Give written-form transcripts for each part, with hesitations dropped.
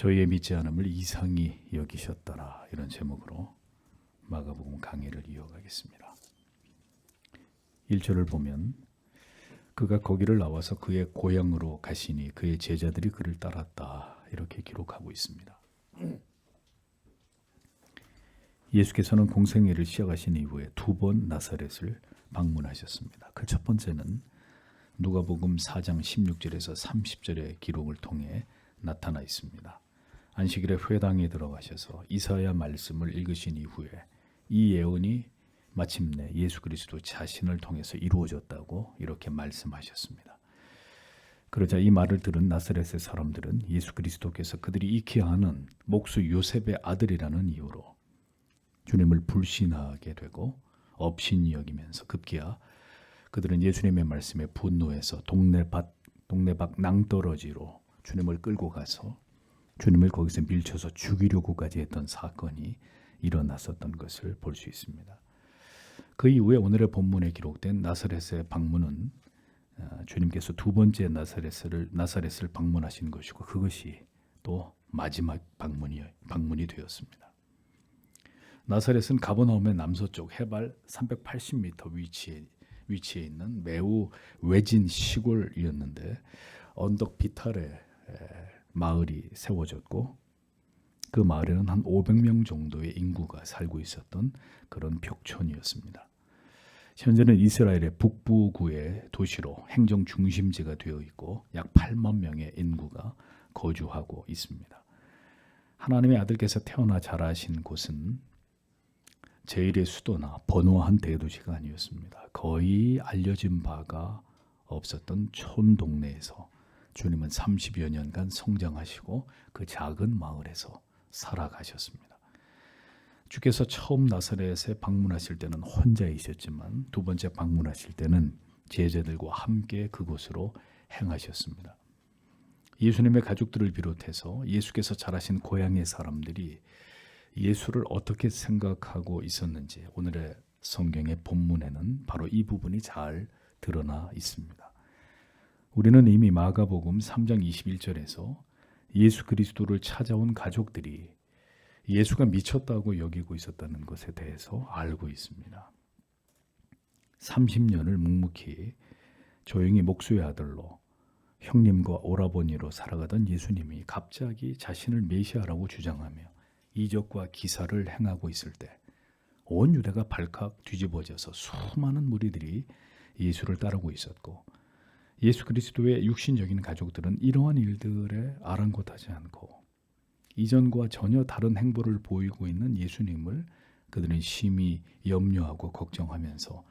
저희의 믿지 않음을 이상히 여기셨더라. 이런 제목으로 마가복음 강의를 이어가겠습니다. 1절을 보면 그가 거기를 나와서 그의 고향으로 가시니 그의 제자들이 그를 따랐다. 이렇게 기록하고 있습니다. 예수께서는 공생애를 시작하신 이후에 2번 나사렛을 방문하셨습니다. 그 첫 번째는 누가복음 4장 16절에서 30절의 기록을 통해 나타나 있습니다. 안식일에 회당에 들어가셔서 이사야 말씀을 읽으신 이후에 이 예언이 마침내 예수 그리스도 자신을 통해서 이루어졌다고 이렇게 말씀하셨습니다. 그러자 이 말을 들은 나사렛의 사람들은 예수 그리스도께서 그들이 익히 아는 목수 요셉의 아들이라는 이유로 주님을 불신하게 되고 업신이 여기면서 급기야 그들은 예수님의 말씀에 분노해서 동네 밖 낭떠러지로 주님을 끌고 가서 주님을 거기서 밀쳐서 죽이려고까지 했던 사건이 일어났었던 것을 볼 수 있습니다. 그 이후에 오늘의 본문에 기록된 나사렛의 방문은 주님께서 2번째 나사렛을 방문하신 것이고 그것이 또 마지막 방문이 되었습니다. 나사렛은 가버나움의 남서쪽 해발 380m 위치에 있는 매우 외진 시골이었는데 언덕 비탈에 마을이 세워졌고 그 마을에는 한 500명 정도의 인구가 살고 있었던 그런 벽촌이었습니다. 현재는 이스라엘의 북부구의 도시로 행정 중심지가 되어 있고 약 8만 명의 인구가 거주하고 있습니다. 하나님의 아들께서 태어나 자라신 곳은 제일의 수도나 번화한 대도시가 아니었습니다. 거의 알려진 바가 없었던 촌동네에서 주님은 30여 년간 성장하시고 그 작은 마을에서 살아가셨습니다. 주께서 처음 나사렛에 방문하실 때는 혼자이셨지만 2번째 방문하실 때는 제자들과 함께 그곳으로 행하셨습니다. 예수님의 가족들을 비롯해서 예수께서 자라신 고향의 사람들이 예수를 어떻게 생각하고 있었는지 오늘의 성경의 본문에는 바로 이 부분이 잘 드러나 있습니다. 우리는 이미 마가복음 3장 21절에서 예수 그리스도를 찾아온 가족들이 예수가 미쳤다고 여기고 있었다는 것에 대해서 알고 있습니다. 30년을 묵묵히 조용히 목수의 아들로 형님과 오라버니로 살아가던 예수님이 갑자기 자신을 메시아라고 주장하며 이적과 기사를 행하고 있을 때 온 유대가 발칵 뒤집어져서 수많은 무리들이 예수를 따르고 있었고 예수 그리스도의 육신적인 가족들은 이러한 일들에 아랑곳하지 않고 이전과 전혀 다른 행보를 보이고 있는 예수님을 그들은 심히 염려하고 걱정하면서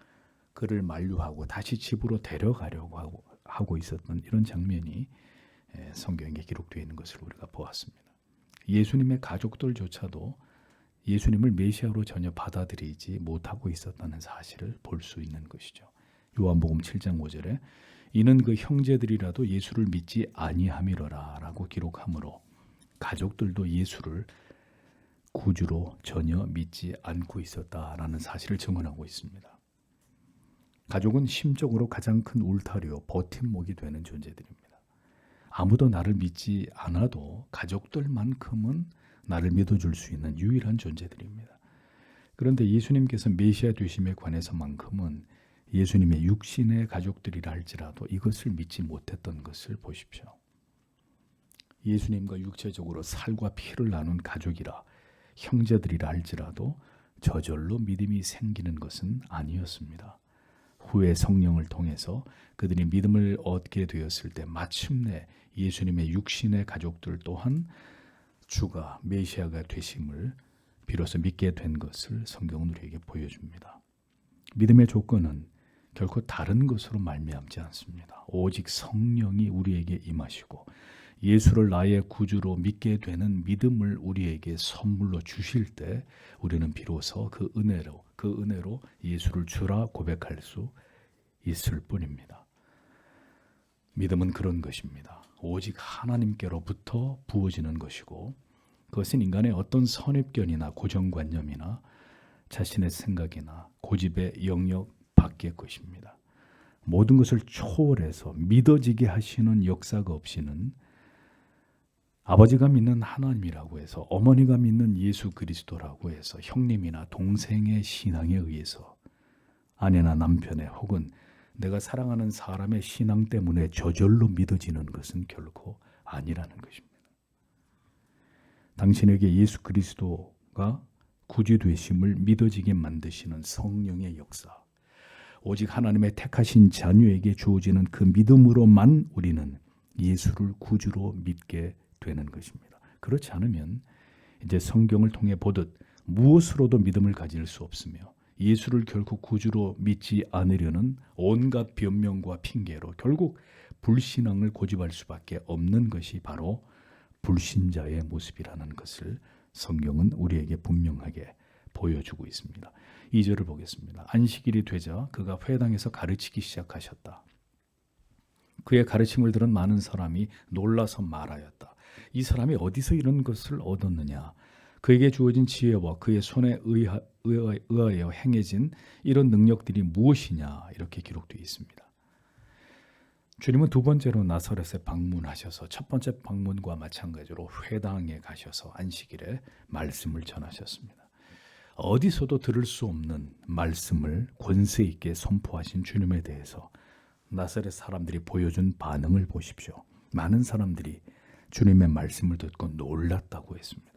그를 만류하고 다시 집으로 데려가려고 하고 있었던 이런 장면이 성경에 기록되어 있는 것을 우리가 보았습니다. 예수님의 가족들조차도 예수님을 메시아로 전혀 받아들이지 못하고 있었다는 사실을 볼 수 있는 것이죠. 요한복음 7장 5절에 이는 그 형제들이라도 예수를 믿지 아니함이로라 라고 기록하므로 가족들도 예수를 구주로 전혀 믿지 않고 있었다라는 사실을 증언하고 있습니다. 가족은 심적으로 가장 큰 울타리요 버팀목이 되는 존재들입니다. 아무도 나를 믿지 않아도 가족들만큼은 나를 믿어줄 수 있는 유일한 존재들입니다. 그런데 예수님께서 메시아 되심에 관해서만큼은 예수님의 육신의 가족들이라 할지라도 이것을 믿지 못했던 것을 보십시오. 예수님과 육체적으로 살과 피를 나눈 가족이라 형제들이라 할지라도 저절로 믿음이 생기는 것은 아니었습니다. 후에 성령을 통해서 그들이 믿음을 얻게 되었을 때 마침내 예수님의 육신의 가족들 또한 주가 메시아가 되심을 비로소 믿게 된 것을 성경은 우리에게 보여줍니다. 믿음의 조건은 결코 다른 것으로 말미암지 않습니다. 오직 성령이 우리에게 임하시고 예수를 나의 구주로 믿게 되는 믿음을 우리에게 선물로 주실 때 우리는 비로소 그 은혜로 예수를 주라 고백할 수 있을 뿐입니다. 믿음은 그런 것입니다. 오직 하나님께로부터 부어지는 것이고 그것은 인간의 어떤 선입견이나 고정관념이나 자신의 생각이나 고집의 영역 밖의 것입니다. 모든 것을 초월해서 믿어지게 하시는 역사가 없이는 아버지가 믿는 하나님이라고 해서, 어머니가 믿는 예수 그리스도라고 해서, 형님이나 동생의 신앙에 의해서 아내나 남편의 혹은 내가 사랑하는 사람의 신앙 때문에 저절로 믿어지는 것은 결코 아니라는 것입니다. 당신에게 예수 그리스도가 구주 되심을 믿어지게 만드시는 성령의 역사, 오직 하나님의 택하신 자녀에게 주어지는 그 믿음으로만 우리는 예수를 구주로 믿게 되는 것입니다. 그렇지 않으면 이제 성경을 통해 보듯 무엇으로도 믿음을 가질 수 없으며 예수를 결국 구주로 믿지 않으려는 온갖 변명과 핑계로 결국 불신앙을 고집할 수밖에 없는 것이 바로 불신자의 모습이라는 것을 성경은 우리에게 분명하게 보여주고 있습니다. 2절을 보겠습니다. 안식일이 되자 그가 회당에서 가르치기 시작하셨다. 그의 가르침을 들은 많은 사람이 놀라서 말하였다. 이 사람이 어디서 이런 것을 얻었느냐? 그에게 주어진 지혜와 그의 손에 의하여 행해진 이런 능력들이 무엇이냐? 이렇게 기록되어 있습니다. 주님은 두 번째로 나사렛에 방문하셔서 첫 번째 방문과 마찬가지로 회당에 가셔서 안식일에 말씀을 전하셨습니다. 어디서도 들을 수 없는 말씀을 권세 있게 선포하신 주님에 대해서 나사렛 사람들이 보여준 반응을 보십시오. 많은 사람들이 주님의 말씀을 듣고 놀랐다고 했습니다.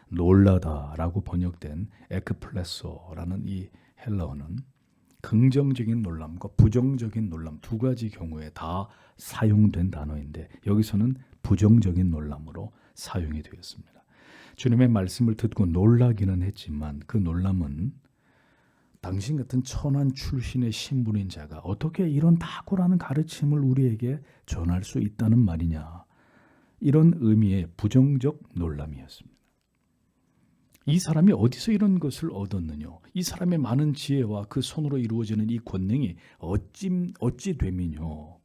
놀라다라고 번역된 에크플레소라는 이 헬라어는 긍정적인 놀람과 부정적인 놀람 두 가지 경우에 다 사용된 단어인데 여기서는 부정적인 놀람으로 사용이 되었습니다. 주님의 말씀을 듣고 놀라기는 했지만 그 놀람은 당신 같은 천한 출신의 신분인 자가 어떻게 이런 탁월한 가르침을 우리에게 전할 수 있다는 말이냐, 이런 의미의 부정적 놀람이었습니다. 이 사람이 어디서 이런 것을 얻었느냐, 이 사람의 많은 지혜와 그 손으로 이루어지는 이 권능이 어찌 됨이뇨.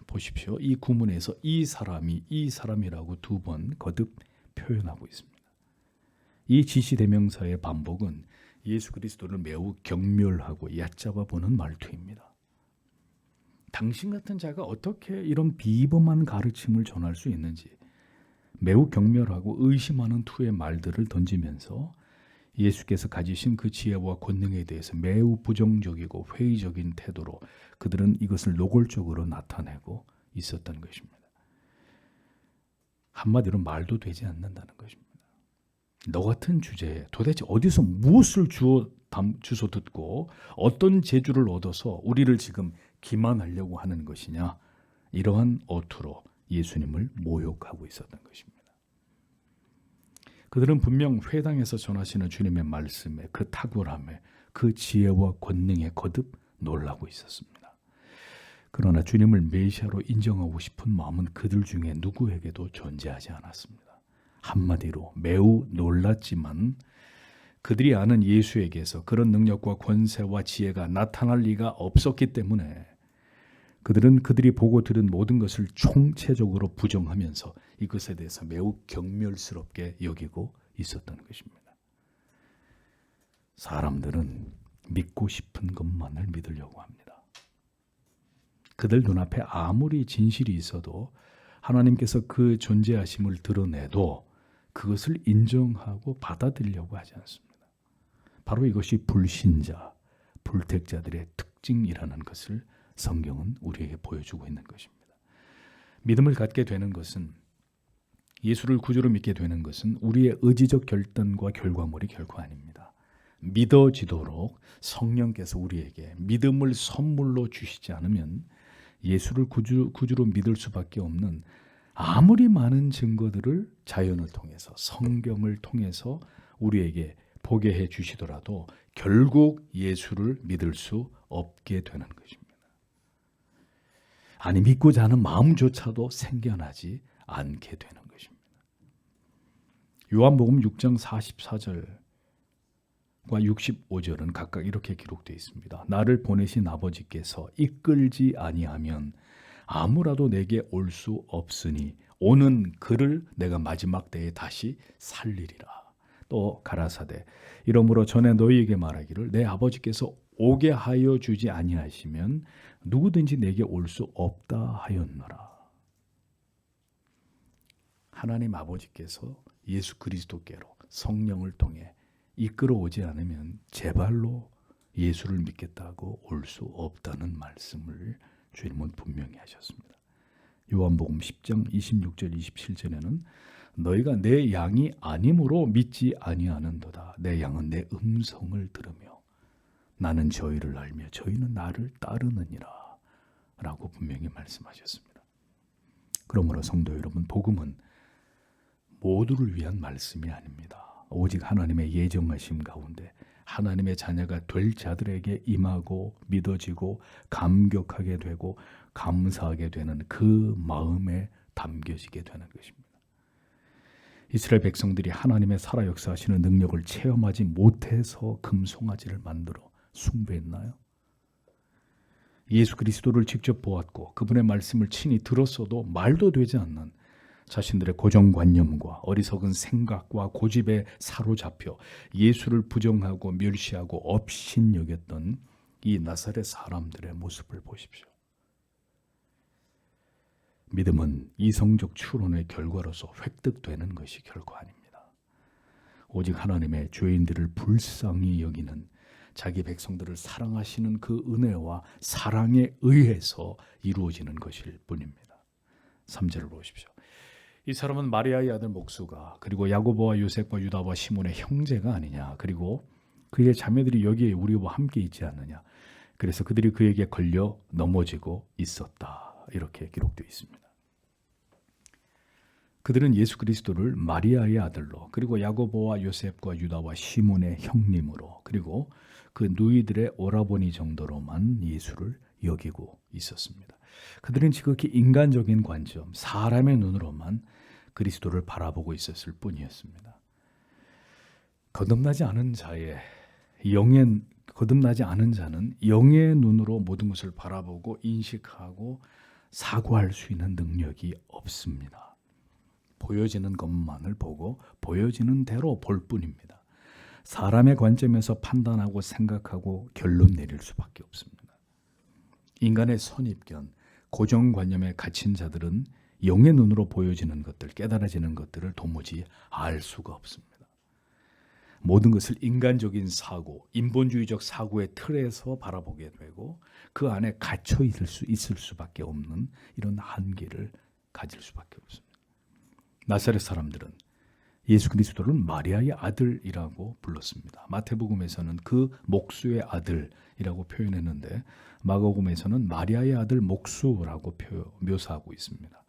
보십시오. 이 구문에서 이 사람이라고 두 번 거듭 표현하고 있습니다. 이 지시대명사의 반복은 예수 그리스도를 매우 경멸하고 얕잡아 보는 말투입니다. 당신 같은 자가 어떻게 이런 비범한 가르침을 전할 수 있는지 매우 경멸하고 의심하는 투의 말들을 던지면서 예수께서 가지신 그 지혜와 권능에 대해서 매우 부정적이고 회의적인 태도로 그들은 이것을 노골적으로 나타내고 있었던 것입니다. 한마디로 말도 되지 않는다는 것입니다. 너 같은 주제에 도대체 어디서 무엇을 주워 듣고 어떤 재주를 얻어서 우리를 지금 기만하려고 하는 것이냐, 이러한 어투로 예수님을 모욕하고 있었던 것입니다. 그들은 분명 회당에서 전하시는 주님의 말씀에 그 탁월함에 그 지혜와 권능에 거듭 놀라고 있었습니다. 그러나 주님을 메시아로 인정하고 싶은 마음은 그들 중에 누구에게도 존재하지 않았습니다. 한마디로 매우 놀랐지만 그들이 아는 예수에게서 그런 능력과 권세와 지혜가 나타날 리가 없었기 때문에 그들은 그들이 보고 들은 모든 것을 총체적으로 부정하면서 이것에 대해서 매우 경멸스럽게 여기고 있었던 것입니다. 사람들은 믿고 싶은 것만을 믿으려고 합니다. 그들 눈앞에 아무리 진실이 있어도 하나님께서 그 존재하심을 드러내도 그것을 인정하고 받아들이려고 하지 않습니다. 바로 이것이 불신자, 불택자들의 특징이라는 것을 성경은 우리에게 보여주고 있는 것입니다. 믿음을 갖게 되는 것은, 예수를 구주로 믿게 되는 것은 우리의 의지적 결단과 결과물이 결코 아닙니다. 믿어지도록 성령께서 우리에게 믿음을 선물로 주시지 않으면 예수를 구주로 믿을 수밖에 없는 아무리 많은 증거들을 자연을 통해서 성경을 통해서 우리에게 보게 해 주시더라도 결국 예수를 믿을 수 없게 되는 것입니다. 아니, 믿고자 하는 마음조차도 생겨나지 않게 되는 것입니다. 요한복음 6장 44절과 65절은 각각 이렇게 기록되어 있습니다. 나를 보내신 아버지께서 이끌지 아니하면 아무라도 내게 올 수 없으니 오는 그를 내가 마지막 때에 다시 살리리라. 또 가라사대 이러므로 전에 너희에게 말하기를 내 아버지께서 오게 하여 주지 아니하시면 누구든지 내게 올 수 없다 하였노라. 하나님 아버지께서 예수 그리스도께로 성령을 통해 이끌어오지 않으면 제발로 예수를 믿겠다고 올 수 없다는 말씀을 주님은 분명히 하셨습니다. 요한복음 10장 26절 27절에는 너희가 내 양이 아님으로 믿지 아니하는도다. 내 양은 내 음성을 들으며 나는 저희를 알며 저희는 나를 따르느니라 라고 분명히 말씀하셨습니다. 그러므로 성도 여러분, 복음은 모두를 위한 말씀이 아닙니다. 오직 하나님의 예정하심 가운데 하나님의 자녀가 될 자들에게 임하고 믿어지고 감격하게 되고 감사하게 되는 그 마음에 담겨지게 되는 것입니다. 이스라엘 백성들이 하나님의 살아 역사하시는 능력을 체험하지 못해서 금송아지를 만들어 숭배했나요? 예수 그리스도를 직접 보았고 그분의 말씀을 친히 들었어도 말도 되지 않는 자신들의 고정관념과 어리석은 생각과 고집에 사로잡혀 예수를 부정하고 멸시하고 업신여겼던 이 나사렛 사람들의 모습을 보십시오. 믿음은 이성적 추론의 결과로서 획득되는 것이 결코 아닙니다. 오직 하나님의 죄인들을 불쌍히 여기는 자기 백성들을 사랑하시는 그 은혜와 사랑에 의해서 이루어지는 것일 뿐입니다. 3절을 보십시오. 이 사람은 마리아의 아들 목수가 그리고 야고보와 요셉과 유다와 시몬의 형제가 아니냐. 그리고 그의 자매들이 여기에 우리와 함께 있지 않느냐. 그래서 그들이 그에게 걸려 넘어지고 있었다. 이렇게 기록되어 있습니다. 그들은 예수 그리스도를 마리아의 아들로 그리고 야고보와 요셉과 유다와 시몬의 형님으로 그리고 그 누이들의 오라버니 정도로만 예수를 여기고 있었습니다. 그들은 지극히 인간적인 관점, 사람의 눈으로만 그리스도를 바라보고 있었을 뿐이었습니다. 거듭나지 않은 자는 영의 눈으로 모든 것을 바라보고 인식하고 사고할 수 있는 능력이 없습니다. 보여지는 것만을 보고 보여지는 대로 볼 뿐입니다. 사람의 관점에서 판단하고 생각하고 결론 내릴 수밖에 없습니다. 인간의 선입견, 고정관념에 갇힌 자들은 영의 눈으로 보여지는 것들, 깨달아지는 것들을 도무지 알 수가 없습니다. 모든 것을 인간적인 사고, 인본주의적 사고의 틀에서 바라보게 되고 그 안에 갇혀 있을 수밖에 없는 이런 한계를 가질 수밖에 없습니다. 나사렛 사람들은 예수 그리스도를 마리아의 아들이라고 불렀습니다. 마태복음에서는 그 목수의 아들이라고 표현했는데 마가복음에서는 마리아의 아들 목수라고 묘사하고 있습니다.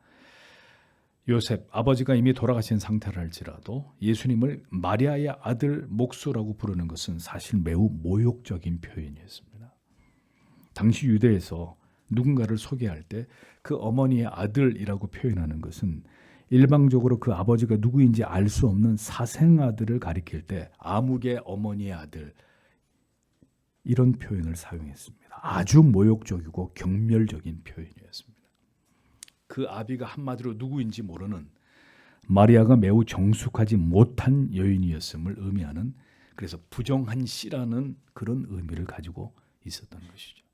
요셉, 아버지가 이미 돌아가신 상태라 할지라도 예수님을 마리아의 아들 목수라고 부르는 것은 사실 매우 모욕적인 표현이었습니다. 당시 유대에서 누군가를 소개할 때 그 어머니의 아들이라고 표현하는 것은 일방적으로 그 아버지가 누구인지 알 수 없는 사생아들을 가리킬 때 아무개 어머니의 아들 이런 표현을 사용했습니다. 아주 모욕적이고 경멸적인 표현이었습니다. 그 아비가 한마디로 누구인지 모르는 마리아가 매우 정숙하지 못한 여인이었음을 의미하는 그래서 부정한 씨라는 그런 의미를 가지고 있었던 것이죠.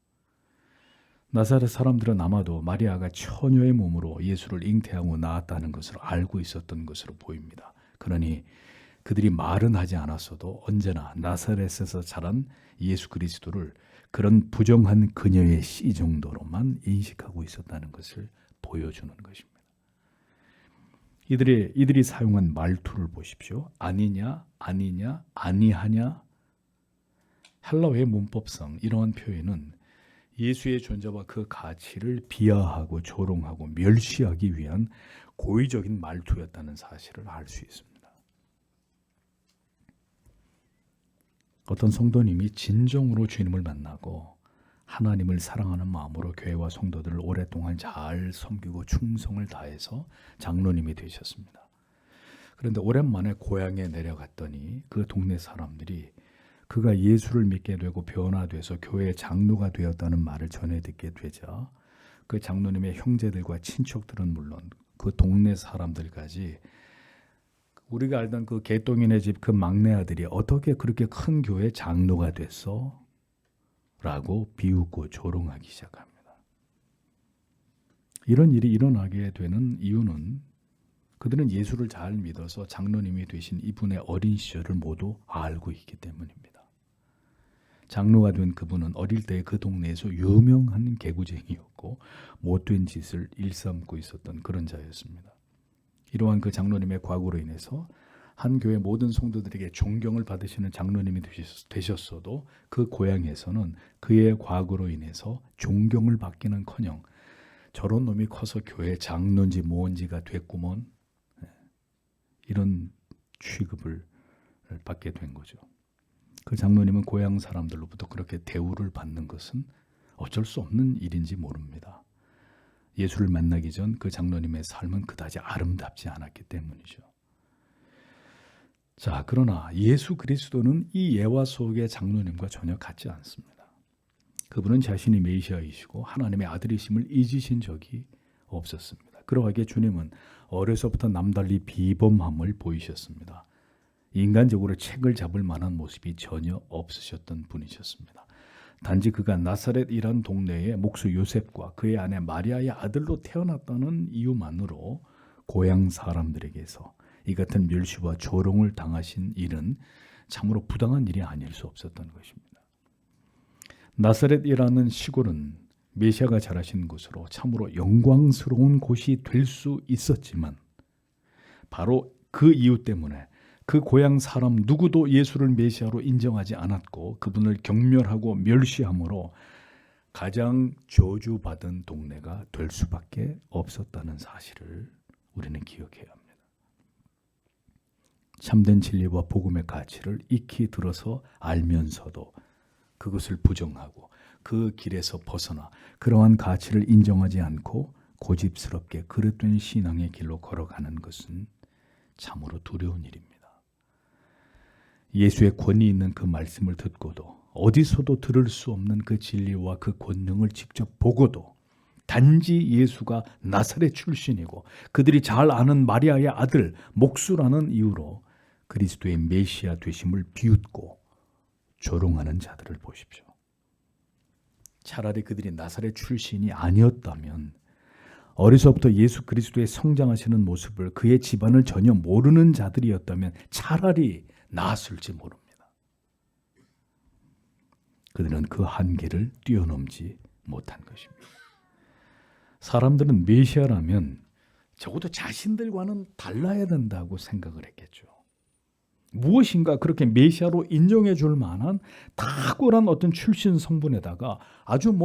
나사렛 사람들은 아마도 마리아가 처녀의 몸으로 예수를 잉태하고 낳았다는 것을 알고 있었던 것으로 보입니다. 그러니 그들이 말은 하지 않았어도 언제나 나사렛에서 자란 예수 그리스도를 그런 부정한 그녀의 씨 정도로만 인식하고 있었다는 것을 보여주는 것입니다. 이들이 사용한 말투를 보십시오. 아니냐, 아니냐, 아니하냐. 헬라어의 문법상 이러한 표현은 예수의 존재와 그 가치를 비하하고 조롱하고 멸시하기 위한 고의적인 말투였다는 사실을 알 수 있습니다. 어떤 성도님이 진정으로 주님을 만나고 하나님을 사랑하는 마음으로 교회와 성도들을 오랫동안 잘 섬기고 충성을 다해서 장로님이 되셨습니다. 그런데 오랜만에 고향에 내려갔더니 그 동네 사람들이 그가 예수를 믿게 되고 변화돼서 교회 장로가 되었다는 말을 전해 듣게 되자 그 장로님의 형제들과 친척들은 물론 그 동네 사람들까지 우리가 알던 그 개똥이네 집 그 막내 아들이 어떻게 그렇게 큰 교회 장로가 됐어? 라고 비웃고 조롱하기 시작합니다. 이런 일이 일어나게 되는 이유는 그들은 예수를 잘 믿어서 장로님이 되신 이분의 어린 시절을 모두 알고 있기 때문입니다. 장로가 된 그분은 어릴 때 그 동네에서 유명한 개구쟁이였고 못된 짓을 일삼고 있었던 그런 자였습니다. 이러한 그 장로님의 과거로 인해서 한 교회 모든 성도들에게 존경을 받으시는 장로님이 되셨어도 그 고향에서는 그의 과거로 인해서 존경을 받기는커녕 저런 놈이 커서 교회 장로인지 뭔지가 됐구먼, 이런 취급을 받게 된 거죠. 그 장로님은 고향 사람들로부터 그렇게 대우를 받는 것은 어쩔 수 없는 일인지 모릅니다. 예수를 만나기 전 그 장로님의 삶은 그다지 아름답지 않았기 때문이죠. 자, 그러나 예수 그리스도는 이 예화 속의 장로님과 전혀 같지 않습니다. 그분은 자신이 메시아이시고 하나님의 아들이심을 잊으신 적이 없었습니다. 그러하기에 주님은 어려서부터 남달리 비범함을 보이셨습니다. 인간적으로 책을 잡을 만한 모습이 전혀 없으셨던 분이셨습니다. 단지 그가 나사렛이란 동네의 목수 요셉과 그의 아내 마리아의 아들로 태어났다는 이유만으로 고향 사람들에게서 이 같은 멸시와 조롱을 당하신 일은 참으로 부당한 일이 아닐 수 없었던 것입니다. 나사렛이라는 시골은 메시아가 자라신 곳으로 참으로 영광스러운 곳이 될 수 있었지만 바로 그 이유 때문에 그 고향 사람 누구도 예수를 메시아로 인정하지 않았고 그분을 경멸하고 멸시함으로 가장 저주받은 동네가 될 수밖에 없었다는 사실을 우리는 기억해야 합니다. 참된 진리와 복음의 가치를 익히 들어서 알면서도 그것을 부정하고 그 길에서 벗어나 그러한 가치를 인정하지 않고 고집스럽게 그릇된 신앙의 길로 걸어가는 것은 참으로 두려운 일입니다. 예수의 권위 있는 그 말씀을 듣고도 어디서도 들을 수 없는 그 진리와 그 권능을 직접 보고도 단지 예수가 나사렛 출신이고 그들이 잘 아는 마리아의 아들 목수라는 이유로 그리스도의 메시아 되심을 비웃고 조롱하는 자들을 보십시오. 차라리 그들이 나사렛 출신이 아니었다면 어려서부터 예수 그리스도의 성장하시는 모습을 그의 집안을 전혀 모르는 자들이었다면 차라리 나았을지 모릅니다. 그들은 그 한계를 뛰어넘지 못한 것입니다. 사람들은 메시아라면 적어도 자신들과는 달라야 된다고 생각을 했겠죠. 무엇인가 그렇게 메시아로 인정해 줄 만한 탁월한 어떤 출신 성분에다가 아주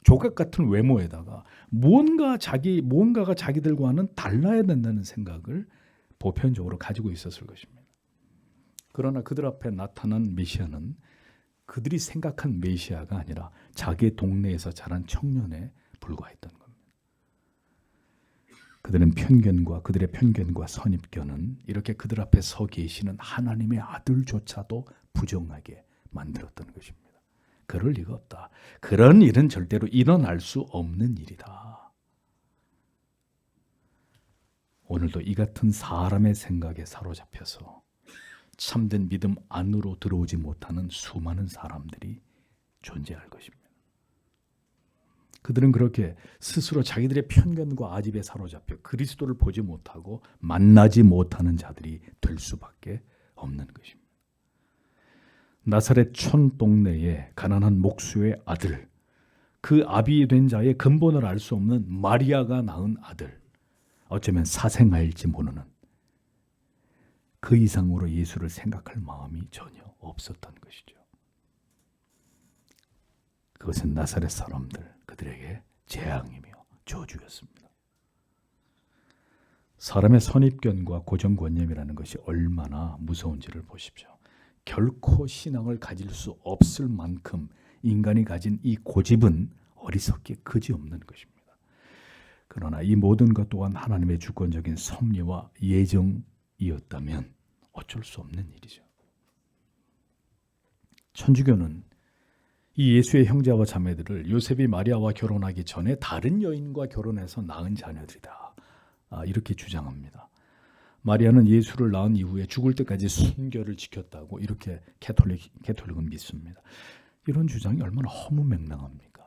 조각 같은 외모에다가 무언가가 자기들과는 달라야 된다는 생각을 보편적으로 가지고 있었을 것입니다. 그러나 그들 앞에 나타난 메시아는 그들이 생각한 메시아가 아니라 자기 동네에서 자란 청년에 불과했던 겁니다. 그들의 편견과 선입견은 이렇게 그들 앞에 서 계시는 하나님의 아들조차도 부정하게 만들었던 것입니다. 그럴 리가 없다. 그런 일은 절대로 일어날 수 없는 일이다. 오늘도 이 같은 사람의 생각에 사로잡혀서 참된 믿음 안으로 들어오지 못하는 수많은 사람들이 존재할 것입니다. 그들은 그렇게 스스로 자기들의 편견과 아집에 사로잡혀 그리스도를 보지 못하고 만나지 못하는 자들이 될 수밖에 없는 것입니다. 나사렛 촌 동네의 가난한 목수의 아들, 그 아비 된 자의 근본을 알 수 없는 마리아가 낳은 아들, 어쩌면 사생아일지 모르는 그 이상으로 예수를 생각할 마음이 전혀 없었던 것이죠. 그것은 나사렛 사람들, 그들에게 재앙이며 저주였습니다. 사람의 선입견과 고정관념이라는 것이 얼마나 무서운지를 보십시오. 결코 신앙을 가질 수 없을 만큼 인간이 가진 이 고집은 어리석게 그지없는 것입니다. 그러나 이 모든 것 또한 하나님의 주권적인 섭리와 예정이었다면 어쩔 수 없는 일이죠. 천주교는 이 예수의 형제와 자매들을 요셉이 마리아와 결혼하기 전에 다른 여인과 결혼해서 낳은 자녀들이다, 이렇게 주장합니다. 마리아는 예수를 낳은 이후에 죽을 때까지 순결을 지켰다고 이렇게 캐톨릭은 믿습니다. 이런 주장이 얼마나 허무맹랑합니까?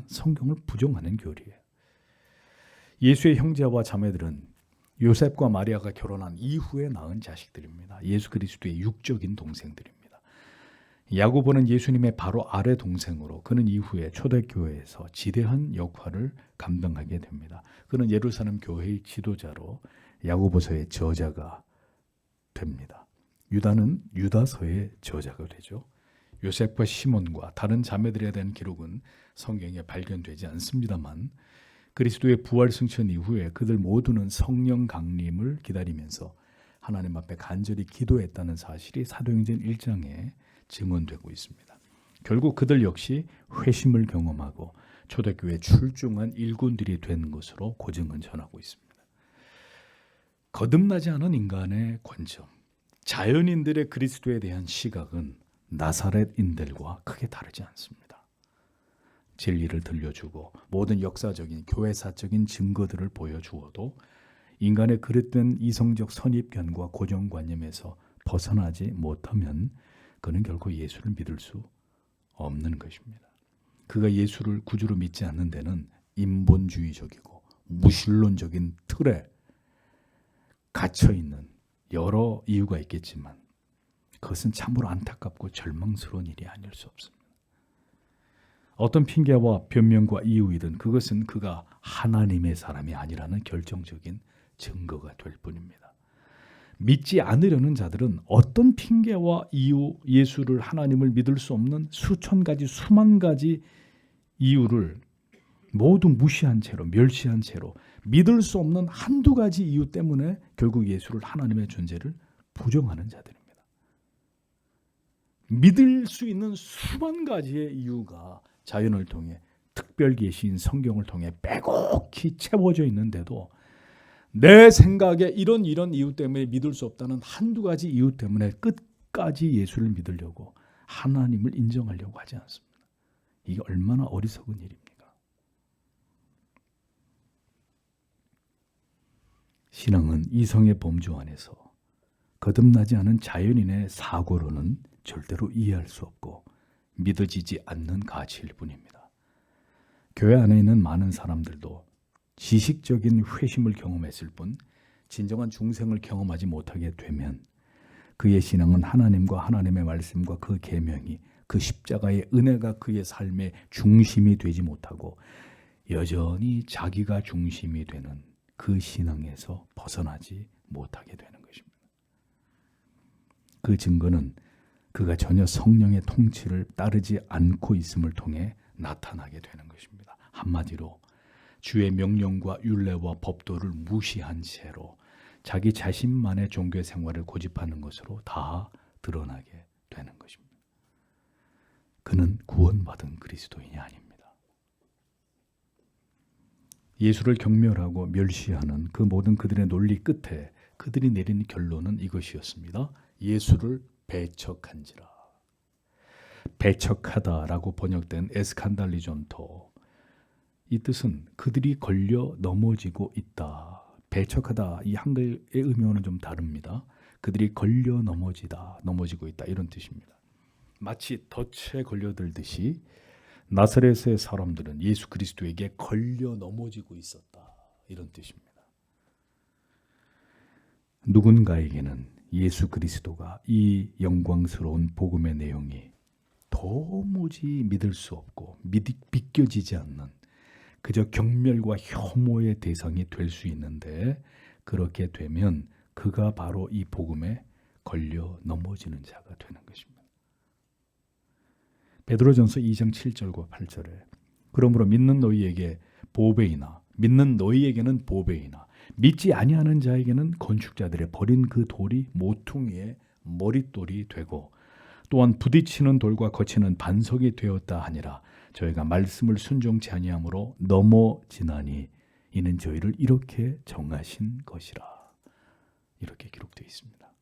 성경을 부정하는 교리예요. 예수의 형제와 자매들은 요셉과 마리아가 결혼한 이후에 낳은 자식들입니다. 예수 그리스도의 육적인 동생들입니다. 야고보는 예수님의 바로 아래 동생으로 그는 이후에 초대교회에서 지대한 역할을 감당하게 됩니다. 그는 예루살렘 교회의 지도자로 야고보서의 저자가 됩니다. 유다는 유다서의 저자가 되죠. 요셉과 시몬과 다른 자매들에 대한 기록은 성경에 발견되지 않습니다만 그리스도의 부활 승천 이후에 그들 모두는 성령 강림을 기다리면서 하나님 앞에 간절히 기도했다는 사실이 사도행전 1장에 증언되고 있습니다. 결국 그들 역시 회심을 경험하고 초대교회에 출중한 일꾼들이 된 것으로 고증은 전하고 있습니다. 거듭나지 않은 인간의 관점, 자연인들의 그리스도에 대한 시각은 나사렛인들과 크게 다르지 않습니다. 진리를 들려주고 모든 역사적인 교회사적인 증거들을 보여주어도 인간의 그릇된 이성적 선입견과 고정관념에서 벗어나지 못하면 그는 결코 예수를 믿을 수 없는 것입니다. 그가 예수를 구주로 믿지 않는 데는 인본주의적이고 무신론적인 틀에 갇혀있는 여러 이유가 있겠지만 그것은 참으로 안타깝고 절망스러운 일이 아닐 수 없습니다. 어떤 핑계와 변명과 이유이든 그것은 그가 하나님의 사람이 아니라는 결정적인 증거가 될 뿐입니다. 믿지 않으려는 자들은 어떤 핑계와 이유, 예수를 하나님을 믿을 수 없는 수천 가지, 수만 가지 이유를 모두 무시한 채로, 멸시한 채로 믿을 수 없는 한두 가지 이유 때문에 결국 예수를 하나님의 존재를 부정하는 자들입니다. 믿을 수 있는 수만 가지의 이유가 자연을 통해 특별 계시인 성경을 통해 빼곡히 채워져 있는데도 내 생각에 이런 이유 때문에 믿을 수 없다는 한두 가지 이유 때문에 끝까지 예수를 믿으려고 하나님을 인정하려고 하지 않습니다. 이게 얼마나 어리석은 일입니까? 신앙은 이성의 범주 안에서 거듭나지 않은 자연인의 사고로는 절대로 이해할 수 없고 믿어지지 않는 가치일 뿐입니다. 교회 안에 있는 많은 사람들도 지식적인 회심을 경험했을 뿐 진정한 중생을 경험하지 못하게 되면 그의 신앙은 하나님과 하나님의 말씀과 그 계명이 그 십자가의 은혜가 그의 삶의 중심이 되지 못하고 여전히 자기가 중심이 되는 그 신앙에서 벗어나지 못하게 되는 것입니다. 그 증거는 그가 전혀 성령의 통치를 따르지 않고 있음을 통해 나타나게 되는 것입니다. 한마디로 주의 명령과 율례와 법도를 무시한 채로 자기 자신만의 종교 생활을 고집하는 것으로 다 드러나게 되는 것입니다. 그는 구원받은 그리스도인이 아닙니다. 예수를 경멸하고 멸시하는 그 모든 그들의 논리 끝에 그들이 내린 결론은 이것이었습니다. 예수를 배척한지라. 배척하다라고 번역된 에스칸달리존토. 이 뜻은 그들이 걸려 넘어지고 있다. 배척하다 이 한글의 의미와는 좀 다릅니다. 그들이 걸려 넘어지고 있다 이런 뜻입니다. 마치 덫에 걸려들듯이 나사렛의 사람들은 예수 그리스도에게 걸려 넘어지고 있었다 이런 뜻입니다. 누군가에게는 예수 그리스도가 이 영광스러운 복음의 내용이 도무지 믿을 수 없고 믿겨지지 않는 그저 경멸과 혐오의 대상이 될 수 있는데 그렇게 되면 그가 바로 이 복음에 걸려 넘어지는 자가 되는 것입니다. 베드로전서 2장 7절과 8절에 그러므로 믿는 너희에게는 보배이나 믿지 아니하는 자에게는 건축자들의 버린 그 돌이 모퉁이의 머릿돌이 되고 또한 부딪히는 돌과 거치는 반석이 되었다 하니라. 저희가 말씀을 순종치 아니함으로 넘어지나니 이는 저희를 이렇게 정하신 것이라. 이렇게 기록되어 있습니다.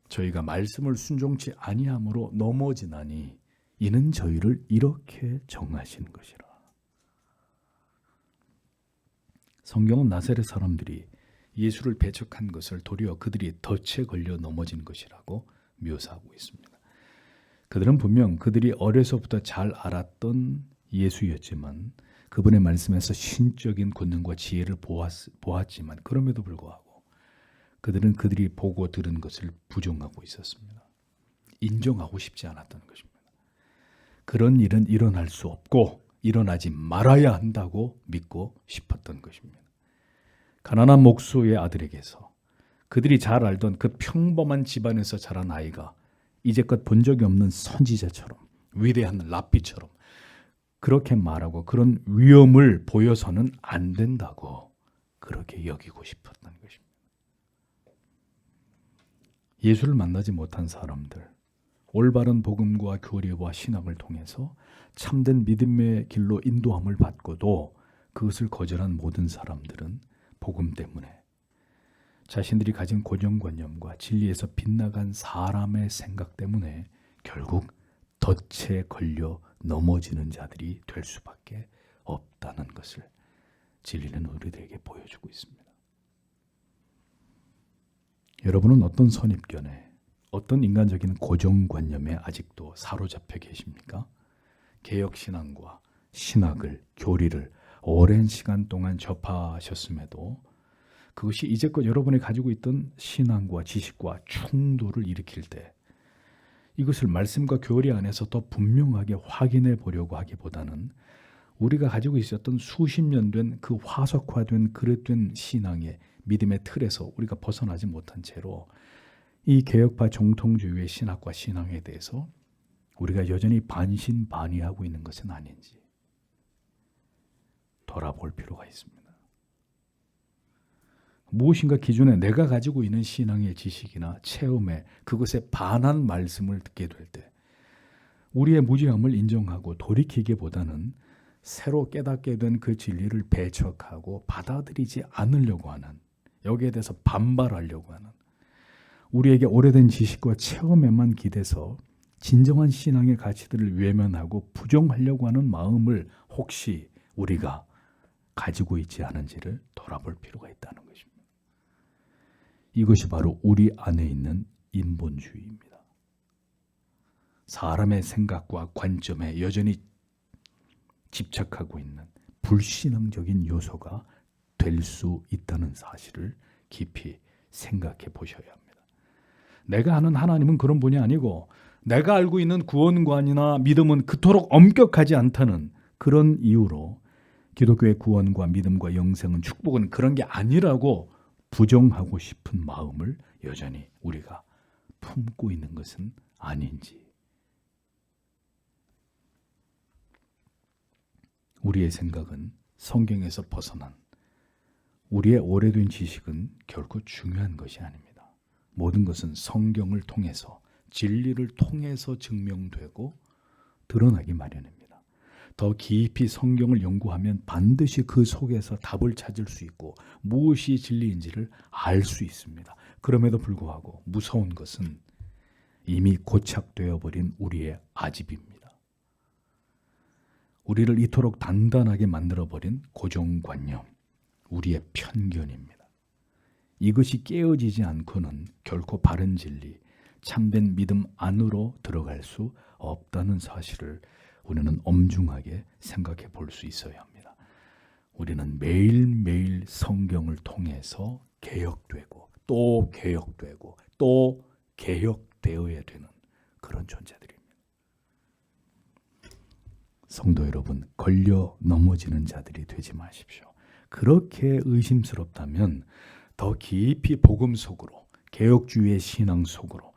저희가 말씀을 순종치 아니함으로 넘어지나니 이는 저희를 이렇게 정하신 것이라. 성경은 나사렛 사람들이 예수를 배척한 것을 도리어 그들이 덫에 걸려 넘어진 것이라고 묘사하고 있습니다. 그들은 분명 그들이 어려서부터 잘 알았던 예수였지만 그분의 말씀에서 신적인 권능과 지혜를 보았지만 그럼에도 불구하고 그들은 그들이 보고 들은 것을 부정하고 있었습니다. 인정하고 싶지 않았던 것입니다. 그런 일은 일어날 수 없고 일어나지 말아야 한다고 믿고 싶었던 것입니다. 가난한 목수의 아들에게서 그들이 잘 알던 그 평범한 집안에서 자란 아이가 이제껏 본 적이 없는 선지자처럼 위대한 랍비처럼 그렇게 말하고 그런 위험을 보여서는 안 된다고 그렇게 여기고 싶었던 것입니다. 예수를 만나지 못한 사람들, 올바른 복음과 교리와 신앙을 통해서 참된 믿음의 길로 인도함을 받고도 그것을 거절한 모든 사람들은 복음 때문에 자신들이 가진 고정관념과 진리에서 빗나간 사람의 생각 때문에 결국 덫에 걸려 넘어지는 자들이 될 수밖에 없다는 것을 진리는 우리들에게 보여주고 있습니다. 여러분은 어떤 선입견에, 어떤 인간적인 고정관념에 아직도 사로잡혀 계십니까? 개혁신앙과 신학을, 교리를 오랜 시간 동안 접하셨음에도 그것이 이제껏 여러분이 가지고 있던 신앙과 지식과 충돌을 일으킬 때 이것을 말씀과 교리 안에서 더 분명하게 확인해 보려고 하기보다는 우리가 가지고 있었던 수십 년 된 그 화석화된 그릇된 신앙의 믿음의 틀에서 우리가 벗어나지 못한 채로 이 개혁파 정통주의의 신학과 신앙에 대해서 우리가 여전히 반신반의하고 있는 것은 아닌지 돌아볼 필요가 있습니다. 무엇인가 기존에 내가 가지고 있는 신앙의 지식이나 체험에 그것에 반한 말씀을 듣게 될 때 우리의 무지함을 인정하고 돌이키기보다는 새로 깨닫게 된 그 진리를 배척하고 받아들이지 않으려고 하는, 여기에 대해서 반발하려고 하는, 우리에게 오래된 지식과 체험에만 기대서 진정한 신앙의 가치들을 외면하고 부정하려고 하는 마음을 혹시 우리가 가지고 있지 않은지를 돌아볼 필요가 있다는 것입니다. 이것이 바로 우리 안에 있는 인본주의입니다. 사람의 생각과 관점에 여전히 집착하고 있는 불신앙적인 요소가 될 수 있다는 사실을 깊이 생각해 보셔야 합니다. 내가 아는 하나님은 그런 분이 아니고 내가 알고 있는 구원관이나 믿음은 그토록 엄격하지 않다는 그런 이유로 기독교의 구원과 믿음과 영생은 축복은 그런 게 아니라고 부정하고 싶은 마음을 여전히 우리가 품고 있는 것은 아닌지, 우리의 생각은 성경에서 벗어난 우리의 오래된 지식은 결코 중요한 것이 아닙니다. 모든 것은 성경을 통해서 진리를 통해서 증명되고 드러나기 마련입니다. 더 깊이 성경을 연구하면 반드시 그 속에서 답을 찾을 수 있고 무엇이 진리인지를 알 수 있습니다. 그럼에도 불구하고 무서운 것은 이미 고착되어 버린 우리의 아집입니다. 우리를 이토록 단단하게 만들어버린 고정관념, 우리의 편견입니다. 이것이 깨어지지 않고는 결코 바른 진리, 참된 믿음 안으로 들어갈 수 없다는 사실을 우리는 엄중하게 생각해 볼 수 있어야 합니다. 우리는 매일매일 성경을 통해서 개혁되고 또 개혁되고 또 개혁되어야 되는 그런 존재들입니다. 성도 여러분, 걸려 넘어지는 자들이 되지 마십시오. 그렇게 의심스럽다면 더 깊이 복음 속으로, 개혁주의의 신앙 속으로,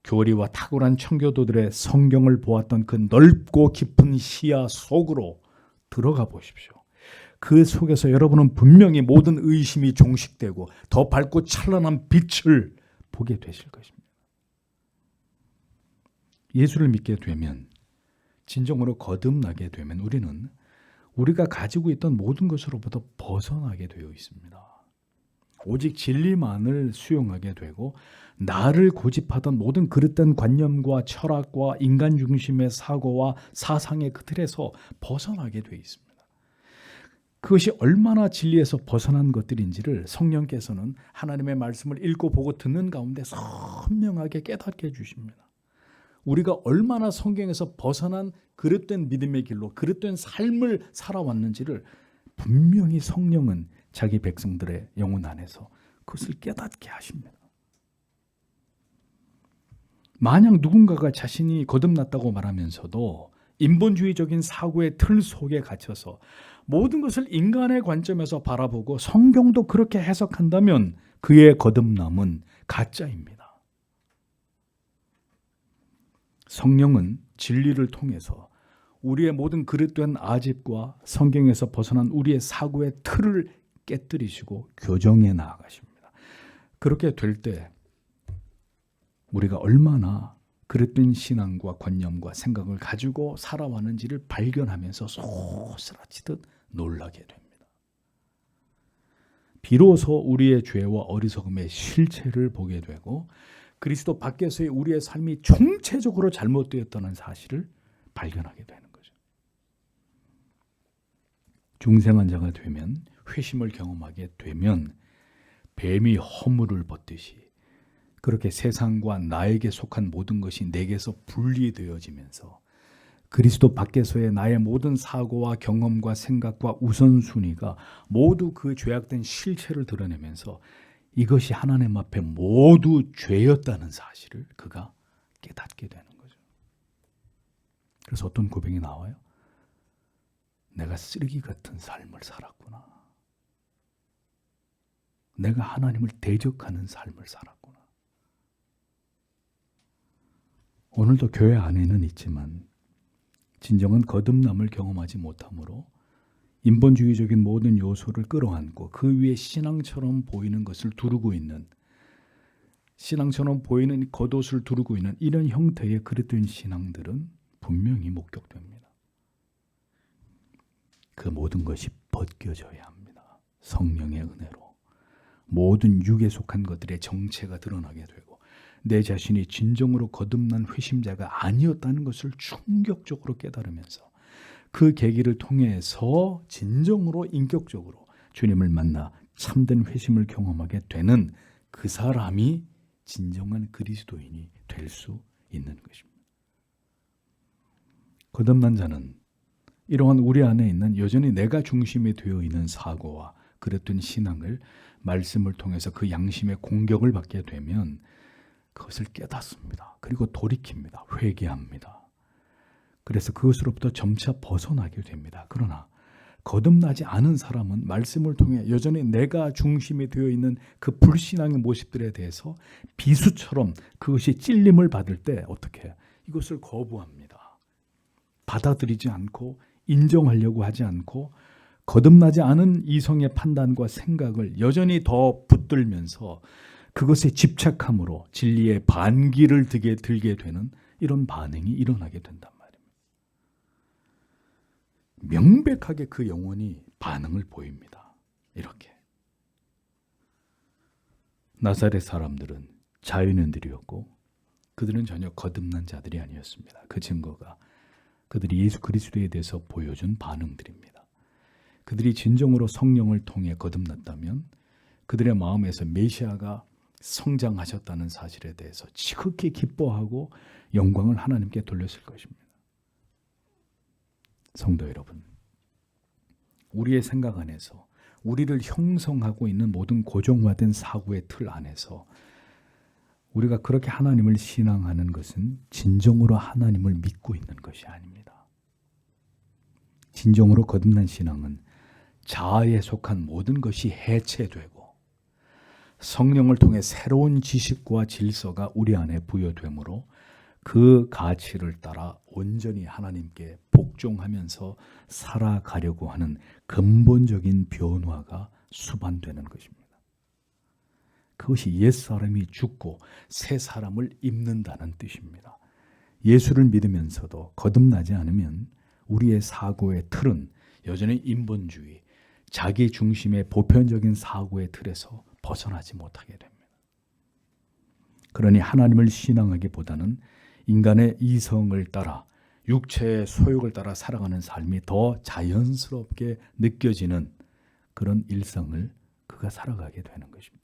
교리와 탁월한 청교도들의 성경을 보았던 그 넓고 깊은 시야 속으로 들어가 보십시오. 그 속에서 여러분은 분명히 모든 의심이 종식되고 더 밝고 찬란한 빛을 보게 되실 것입니다. 예수를 믿게 되면, 진정으로 거듭나게 되면 우리는 우리가 가지고 있던 모든 것으로부터 벗어나게 되어 있습니다. 오직 진리만을 수용하게 되고 나를 고집하던 모든 그릇된 관념과 철학과 인간 중심의 사고와 사상의 그 틀에서 벗어나게 되어 있습니다. 그것이 얼마나 진리에서 벗어난 것들인지를 성령께서는 하나님의 말씀을 읽고 보고 듣는 가운데 선명하게 깨닫게 해주십니다. 우리가 얼마나 성경에서 벗어난 그릇된 믿음의 길로 그릇된 삶을 살아왔는지를 분명히 성령은 자기 백성들의 영혼 안에서 그것을 깨닫게 하십니다. 만약 누군가가 자신이 거듭났다고 말하면서도 인본주의적인 사고의 틀 속에 갇혀서 모든 것을 인간의 관점에서 바라보고 성경도 그렇게 해석한다면 그의 거듭남은 가짜입니다. 성령은 진리를 통해서 우리의 모든 그릇된 아집과 성경에서 벗어난 우리의 사고의 틀을 깨뜨리시고 교정해 나아가십니다. 그렇게 될 때 우리가 얼마나 그릇된 신앙과 관념과 생각을 가지고 살아왔는지를 발견하면서 소스라치듯 놀라게 됩니다. 비로소 우리의 죄와 어리석음의 실체를 보게 되고 그리스도 밖에서의 우리의 삶이 총체적으로 잘못되었다는 사실을 발견하게 되는 거죠. 중생한 자가 되면, 회심을 경험하게 되면 뱀이 허물을 벗듯이 그렇게 세상과 나에게 속한 모든 것이 내게서 분리되어지면서 그리스도 밖에서의 나의 모든 사고와 경험과 생각과 우선순위가 모두 그 죄악된 실체를 드러내면서 이것이 하나님 앞에 모두 죄였다는 사실을 그가 깨닫게 되는 거죠. 그래서 어떤 고백이 나와요? 내가 쓰레기 같은 삶을 살았구나. 내가 하나님을 대적하는 삶을 살았구나. 오늘도 교회 안에는 있지만 진정한 거듭남을 경험하지 못하므로 인본주의적인 모든 요소를 끌어안고 그 위에 신앙처럼 보이는 것을 두르고 있는, 신앙처럼 보이는 겉옷을 두르고 있는 이런 형태의 그릇된 신앙들은 분명히 목격됩니다. 그 모든 것이 벗겨져야 합니다. 성령의 은혜로 모든 육에 속한 것들의 정체가 드러나게 되고 내 자신이 진정으로 거듭난 회심자가 아니었다는 것을 충격적으로 깨달으면서 그 계기를 통해서 진정으로 인격적으로 주님을 만나 참된 회심을 경험하게 되는 그 사람이 진정한 그리스도인이 될 수 있는 것입니다. 거듭난 자는 이러한 우리 안에 있는 여전히 내가 중심이 되어 있는 사고와 그랬던 신앙을 말씀을 통해서 그 양심의 공격을 받게 되면 그것을 깨닫습니다. 그리고 돌이킵니다. 회개합니다. 그래서 그것으로부터 점차 벗어나게 됩니다. 그러나 거듭나지 않은 사람은 말씀을 통해 여전히 내가 중심이 되어 있는 그 불신앙의 모습들에 대해서 비수처럼 그것이 찔림을 받을 때 어떻게 해요? 이것을 거부합니다. 받아들이지 않고 인정하려고 하지 않고 거듭나지 않은 이성의 판단과 생각을 여전히 더 붙들면서 그것에 집착함으로 진리의 반기를 들게 되는 이런 반응이 일어나게 된단 말입니다. 명백하게 그 영혼이 반응을 보입니다. 이렇게. 나사렛 사람들은 자유인들이었고 그들은 전혀 거듭난 자들이 아니었습니다. 그 증거가 그들이 예수 그리스도에 대해서 보여준 반응들입니다. 그들이 진정으로 성령을 통해 거듭났다면 그들의 마음에서 메시아가 성장하셨다는 사실에 대해서 지극히 기뻐하고 영광을 하나님께 돌렸을 것입니다. 성도 여러분, 우리의 생각 안에서 우리를 형성하고 있는 모든 고정화된 사고의 틀 안에서 우리가 그렇게 하나님을 신앙하는 것은 진정으로 하나님을 믿고 있는 것이 아닙니다. 진정으로 거듭난 신앙은 자아에 속한 모든 것이 해체되고 성령을 통해 새로운 지식과 질서가 우리 안에 부여되므로 그 가치를 따라 온전히 하나님께 복종하면서 살아가려고 하는 근본적인 변화가 수반되는 것입니다. 그것이 옛사람이 죽고 새 사람을 입는다는 뜻입니다. 예수를 믿으면서도 거듭나지 않으면 우리의 사고의 틀은 여전히 인본주의, 자기 중심의 보편적인 사고의 틀에서 벗어나지 못하게 됩니다. 그러니 하나님을 신앙하기보다는 인간의 이성을 따라 육체의 소욕을 따라 살아가는 삶이 더 자연스럽게 느껴지는 그런 일상을 그가 살아가게 되는 것입니다.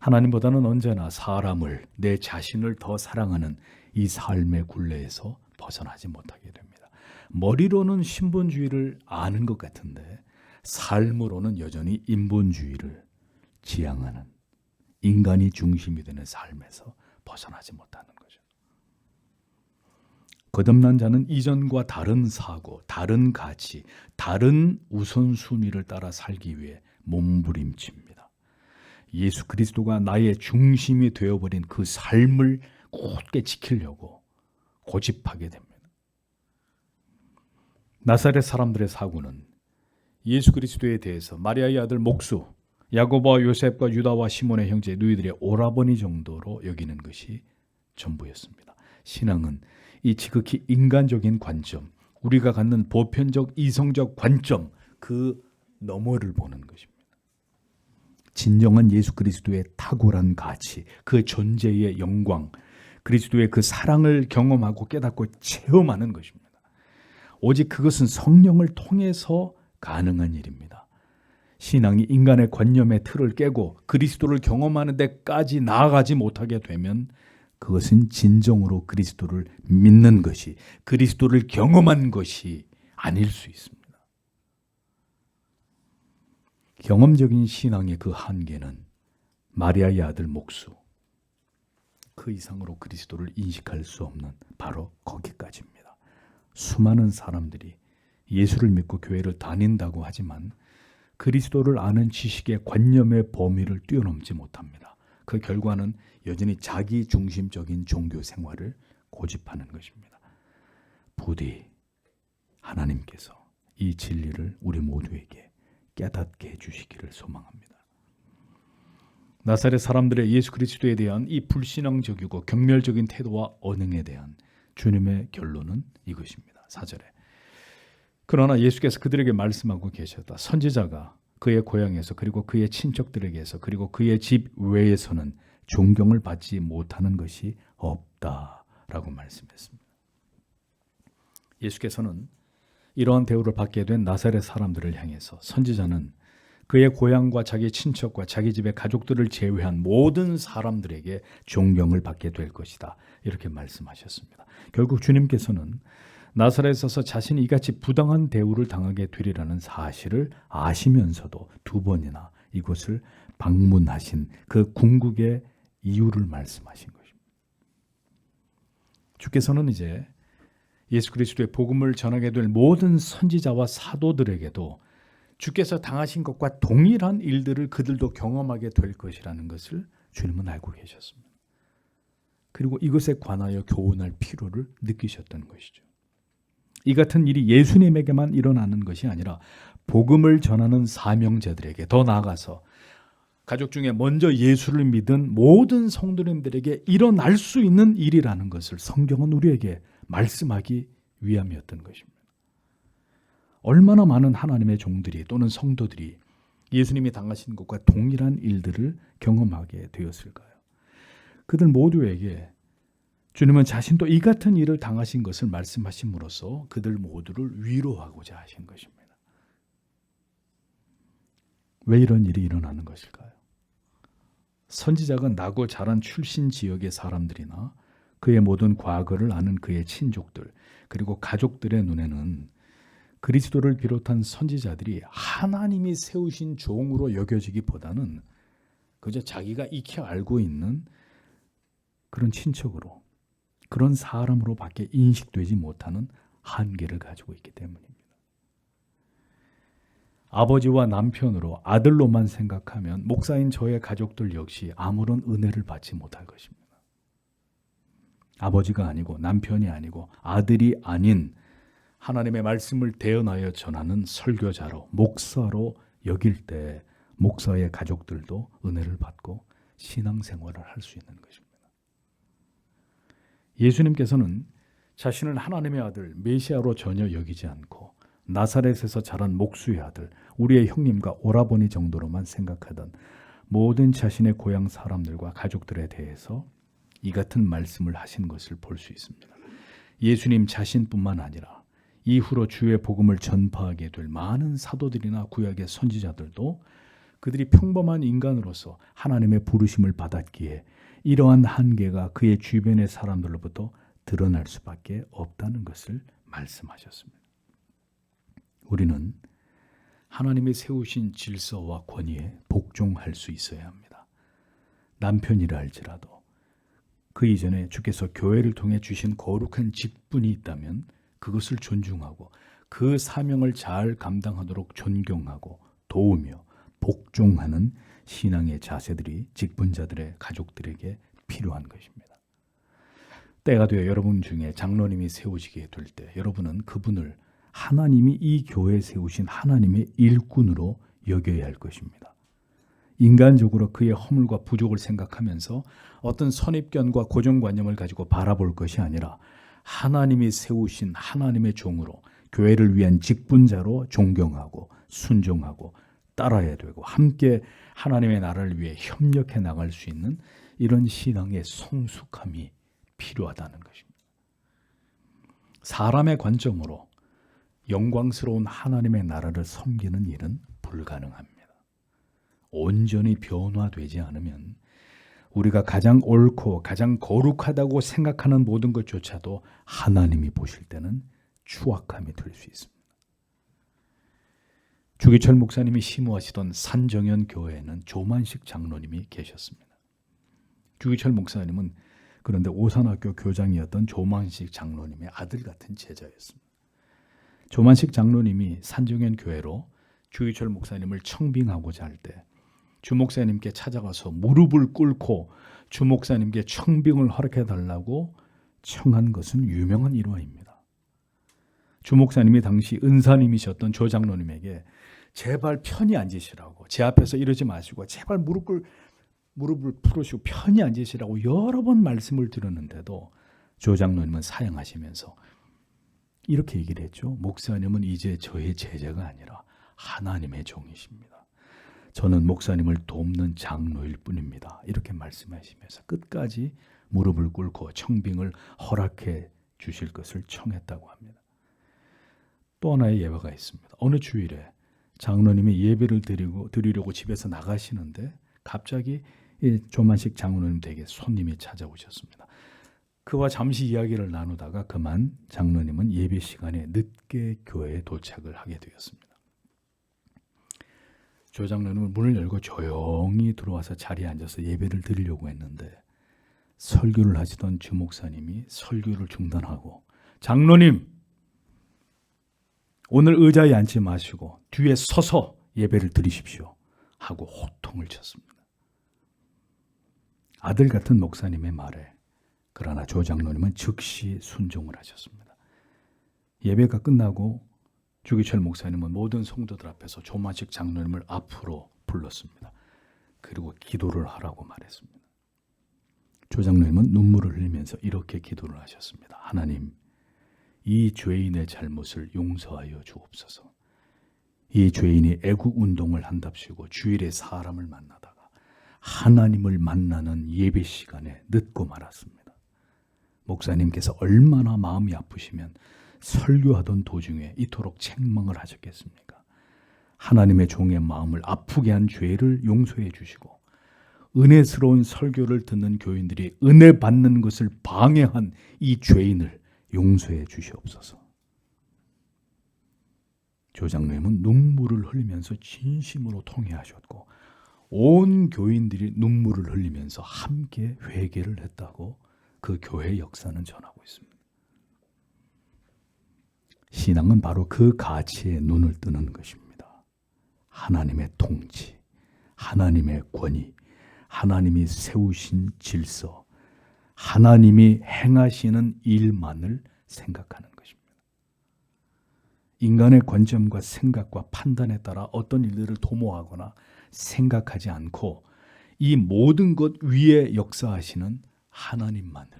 하나님보다는 언제나 사람을, 내 자신을 더 사랑하는 이 삶의 굴레에서 벗어나지 못하게 됩니다. 머리로는 신본주의를 아는 것 같은데 삶으로는 여전히 인본주의를 지향하는 인간이 중심이 되는 삶에서 벗어나지 못하는 거죠. 거듭난 자는 이전과 다른 사고, 다른 가치, 다른 우선순위를 따라 살기 위해 몸부림칩니다. 예수 그리스도가 나의 중심이 되어버린 그 삶을 굳게 지키려고 고집하게 됩니다. 나사렛 사람들의 사고는 예수 그리스도에 대해서 마리아의 아들 목수, 야고보와 요셉과 유다와 시몬의 형제 누이들의 오라버니 정도로 여기는 것이 전부였습니다. 신앙은 이 지극히 인간적인 관점, 우리가 갖는 보편적 이성적 관점, 그 너머를 보는 것입니다. 진정한 예수 그리스도의 탁월한 가치, 그 존재의 영광, 그리스도의 그 사랑을 경험하고 깨닫고 체험하는 것입니다. 오직 그것은 성령을 통해서 가능한 일입니다. 신앙이 인간의 관념의 틀을 깨고 그리스도를 경험하는 데까지 나아가지 못하게 되면 그것은 진정으로 그리스도를 믿는 것이, 그리스도를 경험한 것이 아닐 수 있습니다. 경험적인 신앙의 그 한계는 마리아의 아들 목수, 그 이상으로 그리스도를 인식할 수 없는 바로 거기까지입니다. 수많은 사람들이 예수를 믿고 교회를 다닌다고 하지만 그리스도를 아는 지식의 관념의 범위를 뛰어넘지 못합니다. 그 결과는 여전히 자기 중심적인 종교 생활을 고집하는 것입니다. 부디 하나님께서 이 진리를 우리 모두에게 깨닫게 해주시기를 소망합니다. 나사렛 사람들의 예수 그리스도에 대한 이 불신앙적이고 경멸적인 태도와 언행에 대한 주님의 결론은 이것입니다. 4절에 그러나 예수께서 그들에게 말씀하고 계셨다. 선지자가 그의 고향에서 그리고 그의 친척들에게서 그리고 그의 집 외에서는 존경을 받지 못하는 것이 없다라고 말씀했습니다. 예수께서는 이러한 대우를 받게 된 나사렛 사람들을 향해서 선지자는 그의 고향과 자기 친척과 자기 집의 가족들을 제외한 모든 사람들에게 존경을 받게 될 것이다. 이렇게 말씀하셨습니다. 결국 주님께서는 나사렛에서 자신이 이같이 부당한 대우를 당하게 되리라는 사실을 아시면서도 두 번이나 이곳을 방문하신 그 궁극의 이유를 말씀하신 것입니다. 주께서는 이제 예수 그리스도의 복음을 전하게 될 모든 선지자와 사도들에게도 주께서 당하신 것과 동일한 일들을 그들도 경험하게 될 것이라는 것을 주님은 알고 계셨습니다. 그리고 이것에 관하여 교훈할 필요를 느끼셨던 것이죠. 이 같은 일이 예수님에게만 일어나는 것이 아니라 복음을 전하는 사명자들에게, 더 나아가서 가족 중에 먼저 예수를 믿은 모든 성도님들에게 일어날 수 있는 일이라는 것을 성경은 우리에게 말씀하기 위함이었던 것입니다. 얼마나 많은 하나님의 종들이 또는 성도들이 예수님이 당하신 것과 동일한 일들을 경험하게 되었을까요? 그들 모두에게 주님은 자신도 이 같은 일을 당하신 것을 말씀하심으로써 그들 모두를 위로하고자 하신 것입니다. 왜 이런 일이 일어나는 것일까요? 선지자가 나고 자란 출신 지역의 사람들이나 그의 모든 과거를 아는 그의 친족들 그리고 가족들의 눈에는 그리스도를 비롯한 선지자들이 하나님이 세우신 종으로 여겨지기보다는 그저 자기가 익히 알고 있는 그런 친척으로, 그런 사람으로 밖에 인식되지 못하는 한계를 가지고 있기 때문입니다. 아버지와 남편으로 아들로만 생각하면 목사인 저의 가족들 역시 아무런 은혜를 받지 못할 것입니다. 아버지가 아니고 남편이 아니고 아들이 아닌 하나님의 말씀을 대언하여 전하는 설교자로, 목사로 여길 때 목사의 가족들도 은혜를 받고 신앙생활을 할 수 있는 것입니다. 예수님께서는 자신을 하나님의 아들 메시아로 전혀 여기지 않고 나사렛에서 자란 목수의 아들, 우리의 형님과 오라버니 정도로만 생각하던 모든 자신의 고향 사람들과 가족들에 대해서 이 같은 말씀을 하신 것을 볼 수 있습니다. 예수님 자신뿐만 아니라 이후로 주의 복음을 전파하게 될 많은 사도들이나 구약의 선지자들도 그들이 평범한 인간으로서 하나님의 부르심을 받았기에 이러한 한계가 그의 주변의 사람들로부터 드러날 수밖에 없다는 것을 말씀하셨습니다. 우리는 하나님이 세우신 질서와 권위에 복종할 수 있어야 합니다. 남편이라 할지라도 그 이전에 주께서 교회를 통해 주신 거룩한 직분이 있다면 그것을 존중하고 그 사명을 잘 감당하도록 존경하고 도우며 복종하는 신앙의 자세들이 직분자들의 가족들에게 필요한 것입니다. 때가 되어 여러분 중에 장로님이 세우시게 될 때 여러분은 그분을 하나님이 이 교회에 세우신 하나님의 일꾼으로 여겨야 할 것입니다. 인간적으로 그의 허물과 부족을 생각하면서 어떤 선입견과 고정관념을 가지고 바라볼 것이 아니라 하나님이 세우신 하나님의 종으로 교회를 위한 직분자로 존경하고 순종하고 따라야 되고 함께 하나님의 나라를 위해 협력해 나갈 수 있는 이런 신앙의 성숙함이 필요하다는 것입니다. 사람의 관점으로 영광스러운 하나님의 나라를 섬기는 일은 불가능합니다. 온전히 변화되지 않으면 우리가 가장 옳고 가장 거룩하다고 생각하는 모든 것조차도 하나님이 보실 때는 추악함이 될 수 있습니다. 주기철 목사님이 심호하시던 산정현 교회에는 조만식 장로님이 계셨습니다. 주기철 목사님은 그런데 오산학교 교장이었던 조만식 장로님의 아들 같은 제자였습니다. 조만식 장로님이 산정현 교회로 주기철 목사님을 청빙하고자 할 때 주 목사님께 찾아가서 무릎을 꿇고 주 목사님께 청빙을 허락해 달라고 청한 것은 유명한 일화입니다. 주 목사님이 당시 은사님이셨던 조 장로님에게 제발 편히 앉으시라고, 제 앞에서 이러지 마시고 제발 무릎을 풀으시고 편히 앉으시라고 여러 번 말씀을 드렸는데도 조 장로님은 사양하시면서 이렇게 얘기를 했죠. 목사님은 이제 저의 제자가 아니라 하나님의 종이십니다. 저는 목사님을 돕는 장로일 뿐입니다. 이렇게 말씀하시면서 끝까지 무릎을 꿇고 청빙을 허락해 주실 것을 청했다고 합니다. 또 하나의 예화가 있습니다. 어느 주일에 장로님이 예배를 드리려고 집에서 나가시는데 갑자기 조만식 장로님 댁에 손님이 찾아오셨습니다. 그와 잠시 이야기를 나누다가 그만 장로님은 예배 시간에 늦게 교회에 도착을 하게 되었습니다. 조 장로님은 문을 열고 조용히 들어와서 자리에 앉아서 예배를 드리려고 했는데 설교를 하시던 주 목사님이 설교를 중단하고 장로님 오늘 의자에 앉지 마시고 뒤에 서서 예배를 드리십시오 하고 호통을 쳤습니다. 아들 같은 목사님의 말에 그러나 조 장로님은 즉시 순종을 하셨습니다. 예배가 끝나고 주기철 목사님은 모든 성도들 앞에서 조만식 장로님을 앞으로 불렀습니다. 그리고 기도를 하라고 말했습니다. 조 장로님은 눈물을 흘리면서 이렇게 기도를 하셨습니다. 하나님, 이 죄인의 잘못을 용서하여 주옵소서. 이 죄인이 애국 운동을 한답시고 주일에 사람을 만나다가 하나님을 만나는 예배 시간에 늦고 말았습니다. 목사님께서 얼마나 마음이 아프시면 설교하던 도중에 이토록 책망을 하셨겠습니까? 하나님의 종의 마음을 아프게 한 죄를 용서해 주시고 은혜스러운 설교를 듣는 교인들이 은혜 받는 것을 방해한 이 죄인을 용서해 주시옵소서. 조 장로님은 눈물을 흘리면서 진심으로 통회하셨고 온 교인들이 눈물을 흘리면서 함께 회개를 했다고 그 교회 역사는 전하고 있습니다. 신앙은 바로 그 가치에 눈을 뜨는 것입니다. 하나님의 통치, 하나님의 권위, 하나님이 세우신 질서, 하나님이 행하시는 일만을 생각하는 것입니다. 인간의 관점과 생각과 판단에 따라 어떤 일들을 도모하거나 생각하지 않고 이 모든 것 위에 역사하시는 하나님만을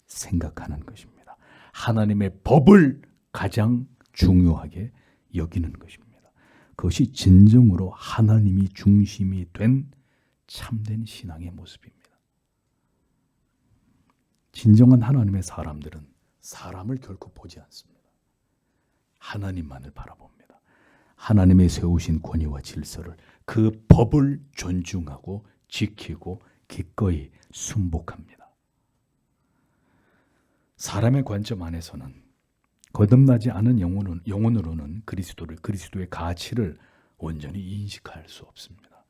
생각하는 것입니다. 하나님의 법을 가장 중요하게 여기는 것입니다. 그것이 진정으로 하나님이 중심이 된 참된 신앙의 모습입니다. 진정한 하나님의 사람들은 사람을 결코 보지 않습니다. 하나님만을 바라봅니다. 하나님의 세우신 권위와 질서를, 그 법을 존중하고 지키고 기꺼이 순복합니다. 사람의 관점 안에서는 거듭나지 않은 영혼으로는 그리스도의 가치를 온전히 인식할 수 없습니다.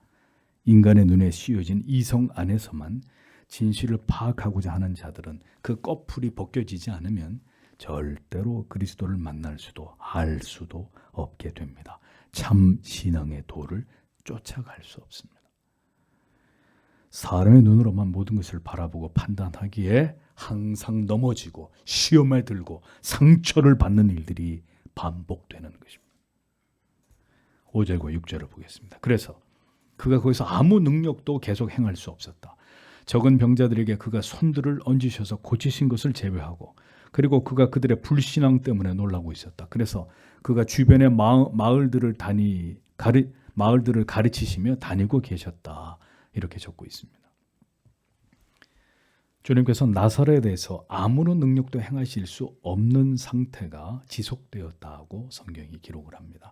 인간의 눈에 씌워진 이성 안에서만 진실을 파악하고자 하는 자들은 그 꺼풀이 벗겨지지 않으면 절대로 그리스도를 만날 수도 알 수도 없게 됩니다. 참 신앙의 도를 쫓아갈 수 없습니다. 사람의 눈으로만 모든 것을 바라보고 판단하기에 항상 넘어지고 시험에 들고 상처를 받는 일들이 반복되는 것입니다. 5절과 6절을 보겠습니다. 그래서 그가 거기서 아무 능력도 계속 행할 수 없었다. 적은 병자들에게 그가 손들을 얹으셔서 고치신 것을 제외하고, 그리고 그가 그들의 불신앙 때문에 놀라고 있었다. 그래서 그가 주변의 마을들을 가르치시며 다니고 계셨다. 이렇게 적고 있습니다. 주님께서 나사렛에서 아무런 능력도 행하실 수 없는 상태가 지속되었다고 성경이 기록을 합니다.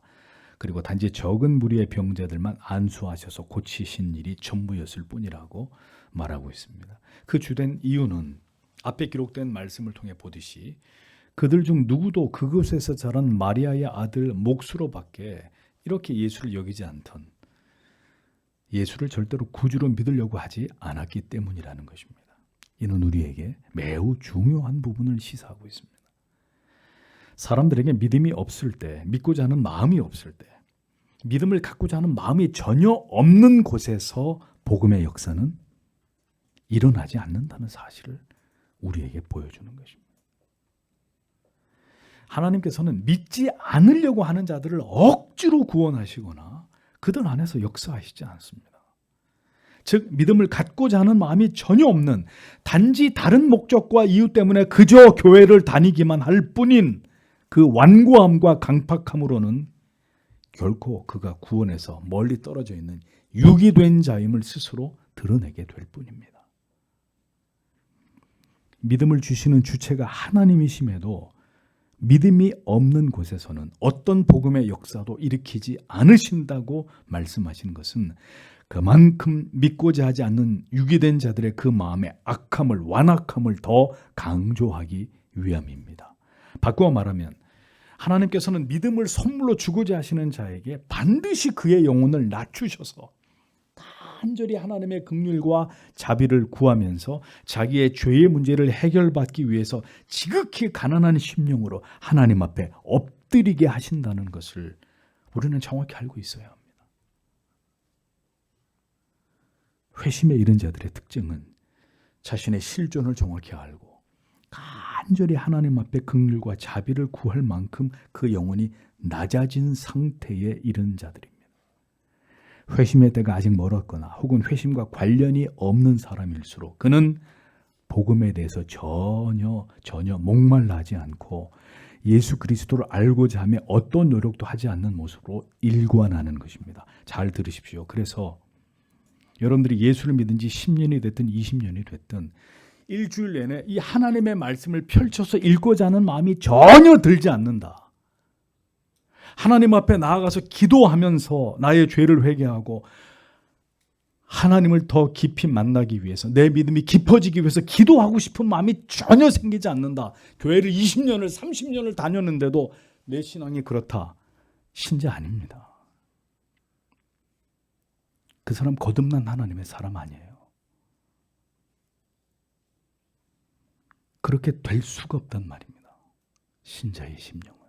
그리고 단지 적은 무리의 병자들만 안수하셔서 고치신 일이 전부였을 뿐이라고 말하고 있습니다. 그 주된 이유는 앞에 기록된 말씀을 통해 보듯이 그들 중 누구도 그곳에서 자란 마리아의 아들 목수로밖에 이렇게 예수를 여기지 않던, 예수를 절대로 구주로 믿으려고 하지 않았기 때문이라는 것입니다. 이는 우리에게 매우 중요한 부분을 시사하고 있습니다. 사람들에게 믿음이 없을 때, 믿고자 하는 마음이 없을 때, 믿음을 갖고자 하는 마음이 전혀 없는 곳에서 복음의 역사는 일어나지 않는다는 사실을 우리에게 보여주는 것입니다. 하나님께서는 믿지 않으려고 하는 자들을 억지로 구원하시거나 그들 안에서 역사하시지 않습니다. 즉 믿음을 갖고자 하는 마음이 전혀 없는, 단지 다른 목적과 이유 때문에 그저 교회를 다니기만 할 뿐인 그 완고함과 강팍함으로는 결코 그가 구원에서 멀리 떨어져 있는 유기된 자임을 스스로 드러내게 될 뿐입니다. 믿음을 주시는 주체가 하나님이심에도 믿음이 없는 곳에서는 어떤 복음의 역사도 일으키지 않으신다고 말씀하시는 것은 그만큼 믿고자 하지 않는 유기된 자들의 그 마음의 악함을, 완악함을 더 강조하기 위함입니다. 바꾸어 말하면 하나님께서는 믿음을 선물로 주고자 하시는 자에게 반드시 그의 영혼을 낮추셔서 간절히 하나님의 긍휼과 자비를 구하면서 자기의 죄의 문제를 해결받기 위해서 지극히 가난한 심령으로 하나님 앞에 엎드리게 하신다는 것을 우리는 정확히 알고 있어야 합니다. 회심에 이른 자들의 특징은 자신의 실존을 정확히 알고 간절히 하나님 앞에 긍휼과 자비를 구할 만큼 그 영혼이 낮아진 상태에 이른 자들입니다. 회심의 때가 아직 멀었거나 혹은 회심과 관련이 없는 사람일수록 그는 복음에 대해서 전혀 목말라 하지 않고 예수 그리스도를 알고자 하며 어떤 노력도 하지 않는 모습으로 일관하는 것입니다. 잘 들으십시오. 그래서 여러분들이 예수를 믿은 지 10년이 됐든 20년이 됐든 일주일 내내 이 하나님의 말씀을 펼쳐서 읽고자 하는 마음이 전혀 들지 않는다. 하나님 앞에 나아가서 기도하면서 나의 죄를 회개하고 하나님을 더 깊이 만나기 위해서, 내 믿음이 깊어지기 위해서 기도하고 싶은 마음이 전혀 생기지 않는다. 교회를 20년을 30년을 다녔는데도 내 신앙이 그렇다. 신자 아닙니다. 그 사람 거듭난 하나님의 사람 아니에요. 그렇게 될 수가 없단 말입니다. 신자의 심령은.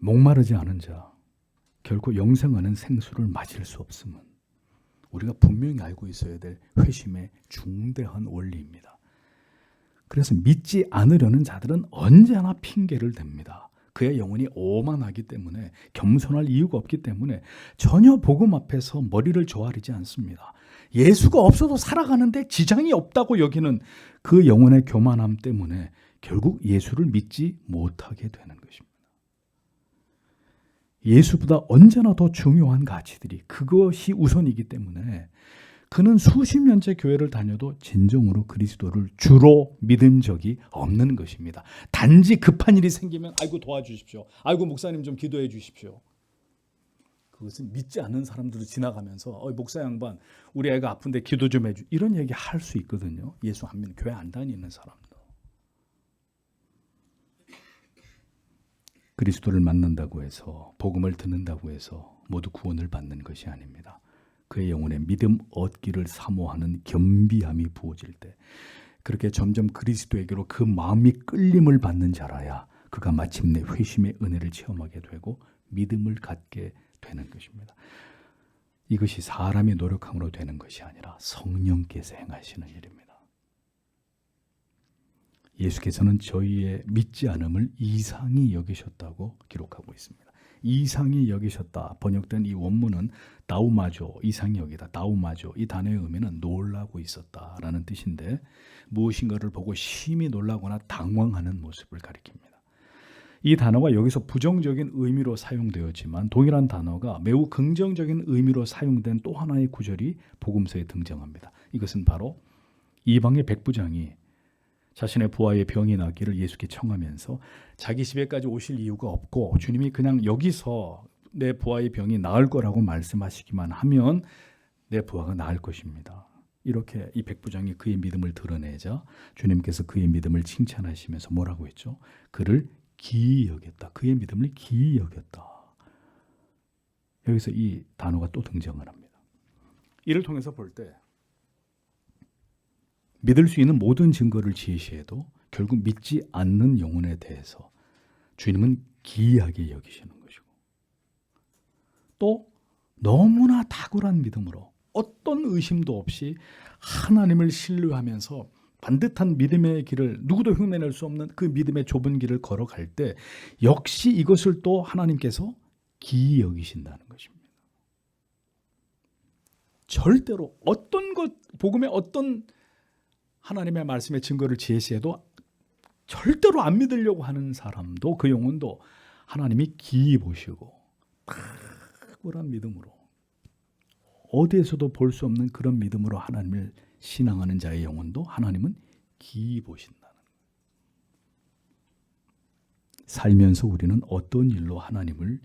목마르지 않은 자, 결코 영생하는 생수를 마실 수 없음은 우리가 분명히 알고 있어야 될 회심의 중대한 원리입니다. 그래서 믿지 않으려는 자들은 언제나 핑계를 댑니다. 그의 영혼이 오만하기 때문에, 겸손할 이유가 없기 때문에 전혀 복음 앞에서 머리를 조아리지 않습니다. 예수가 없어도 살아가는데 지장이 없다고 여기는 그 영혼의 교만함 때문에 결국 예수를 믿지 못하게 되는 것입니다. 예수보다 언제나 더 중요한 가치들이, 그것이 우선이기 때문에 그는 수십 년째 교회를 다녀도 진정으로 그리스도를 주로 믿은 적이 없는 것입니다. 단지 급한 일이 생기면 아이고 도와주십시오. 아이고 목사님 좀 기도해 주십시오. 그것은 믿지 않는 사람들도 지나가면서 목사 양반 우리 애가 아픈데 기도 좀 해주 이런 얘기 할 수 있거든요. 예수 안 믿는 교회 안 다니는 사람도. 그리스도를 만난다고 해서 복음을 듣는다고 해서 모두 구원을 받는 것이 아닙니다. 그의 영혼에 믿음 얻기를 사모하는 겸비함이 부어질 때 그렇게 점점 그리스도에게로 그 마음이 끌림을 받는 자라야 그가 마침내 회심의 은혜를 체험하게 되고 믿음을 갖게 되는 것입니다. 이것이 사람의 노력함으로 되는 것이 아니라 성령께서 행하시는 일입니다. 예수께서는 저희의 믿지 않음을 이상히 여기셨다고 기록하고 있습니다. 이상히 여기셨다 번역된 이 원문은 다우마조, 이상히 여기다, 다우마조 이 단어의 의미는 놀라고 있었다라는 뜻인데 무엇인가를 보고 심히 놀라거나 당황하는 모습을 가리킵니다. 이 단어가 여기서 부정적인 의미로 사용되었지만 동일한 단어가 매우 긍정적인 의미로 사용된 또 하나의 구절이 복음서에 등장합니다. 이것은 바로 이방의 백부장이 자신의 부하의 병이 나기를 예수께 청하면서 자기 집에까지 오실 이유가 없고 주님이 그냥 여기서 내 부하의 병이 나을 거라고 말씀하시기만 하면 내 부하가 나을 것입니다. 이렇게 이 백부장이 그의 믿음을 드러내자 주님께서 그의 믿음을 칭찬하시면서 뭐라고 했죠? 그를 기이 여겼다. 그의 믿음을 기이 여겼다. 여기서 이 단어가 또 등장을 합니다. 이를 통해서 볼 때 믿을 수 있는 모든 증거를 제시해도 결국 믿지 않는 영혼에 대해서 주님은 기이하게 여기시는 것이고 또 너무나 탁월한 믿음으로 어떤 의심도 없이 하나님을 신뢰하면서 반듯한 믿음의 길을 누구도 흉내낼 수 없는 그 믿음의 좁은 길을 걸어갈 때 역시 이것을 또 하나님께서 기이 여기신다는 것입니다. 절대로 어떤 것 복음의 어떤 하나님의 말씀의 증거를 제시해도 절대로 안 믿으려고 하는 사람도 그 영혼도 하나님이 기이 보시고 탁월한 믿음으로 어디에서도 볼 수 없는 그런 믿음으로 하나님을 신앙하는 자의 영혼도 하나님은 기이 보신다는 거예요. 살면서 우리는 어떤 일로 하나님을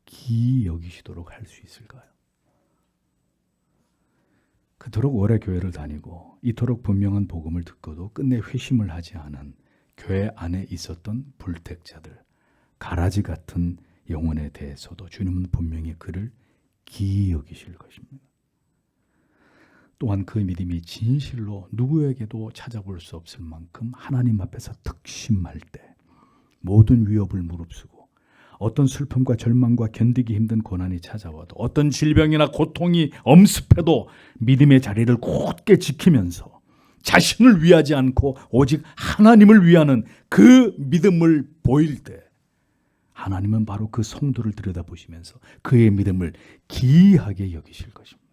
기이 여기시도록 할 수 있을까요? 그토록 오래 교회를 다니고 이토록 분명한 복음을 듣고도 끝내 회심을 하지 않은 교회 안에 있었던 불택자들, 가라지 같은 영혼에 대해서도 주님은 분명히 그를 기이 여기실 것입니다. 또한 그 믿음이 진실로 누구에게도 찾아볼 수 없을 만큼 하나님 앞에서 특심할 때 모든 위협을 무릅쓰고 어떤 슬픔과 절망과 견디기 힘든 고난이 찾아와도 어떤 질병이나 고통이 엄습해도 믿음의 자리를 곧게 지키면서 자신을 위하지 않고 오직 하나님을 위하는 그 믿음을 보일 때 하나님은 바로 그 성도를 들여다보시면서 그의 믿음을 기이하게 여기실 것입니다.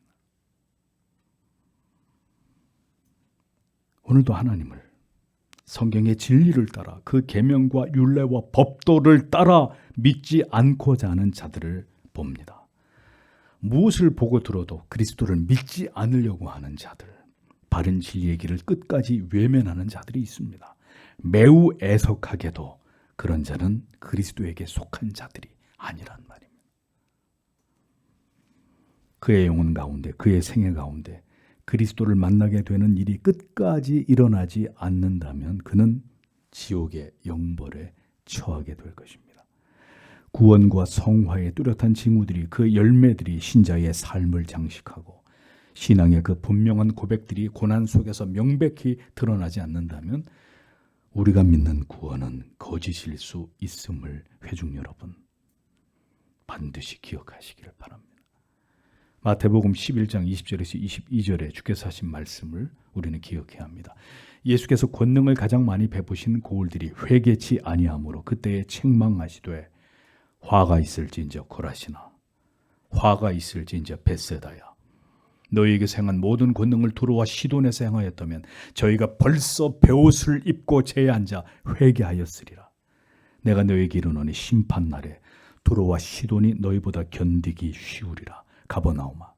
오늘도 하나님을 성경의 진리를 따라 그 계명과 율례와 법도를 따라 믿지 않고자 하는 자들을 봅니다. 무엇을 보고 들어도 그리스도를 믿지 않으려고 하는 자들, 바른 진리의 길을 끝까지 외면하는 자들이 있습니다. 매우 애석하게도 그런 자는 그리스도에게 속한 자들이 아니란 말입니다. 그의 영혼 가운데, 그의 생애 가운데 그리스도를 만나게 되는 일이 끝까지 일어나지 않는다면 그는 지옥의 영벌에 처하게 될 것입니다. 구원과 성화의 뚜렷한 징후들이 그 열매들이 신자의 삶을 장식하고 신앙의 그 분명한 고백들이 고난 속에서 명백히 드러나지 않는다면 우리가 믿는 구원은 거짓일 수 있음을 회중 여러분 반드시 기억하시기를 바랍니다. 마태복음 11장 20절에서 22절에 주께서 하신 말씀을 우리는 기억해야 합니다. 예수께서 권능을 가장 많이 베푸신 고을들이 회개치 아니하므로 그때에 책망하시되 화가 있을진저 고라시나 화가 있을진저 벳세다야 너희에게서 행한 모든 권능을 두로와 시돈에서 행하였다면 저희가 벌써 베옷을 입고 제에 앉아 회개하였으리라. 내가 너희에게 이르노니 심판날에 두로와 시돈이 너희보다 견디기 쉬우리라. 가버나움아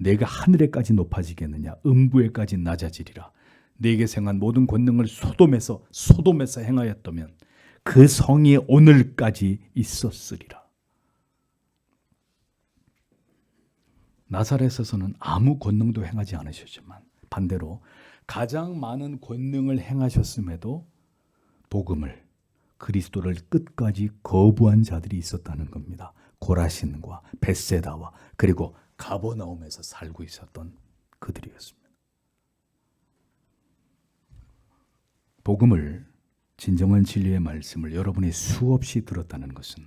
내가 하늘에까지 높아지겠느냐? 음부에까지 낮아지리라. 내게 생한 모든 권능을 소돔에서 행하였다면 그 성이 오늘까지 있었으리라. 나사렛에서는 아무 권능도 행하지 않으셨지만 반대로 가장 많은 권능을 행하셨음에도 복음을, 그리스도를 끝까지 거부한 자들이 있었다는 겁니다. 고라신과 벳세다와 그리고 가버나움에서 살고 있었던 그들이었습니다. 복음을, 진정한 진리의 말씀을 여러분이 수없이 들었다는 것은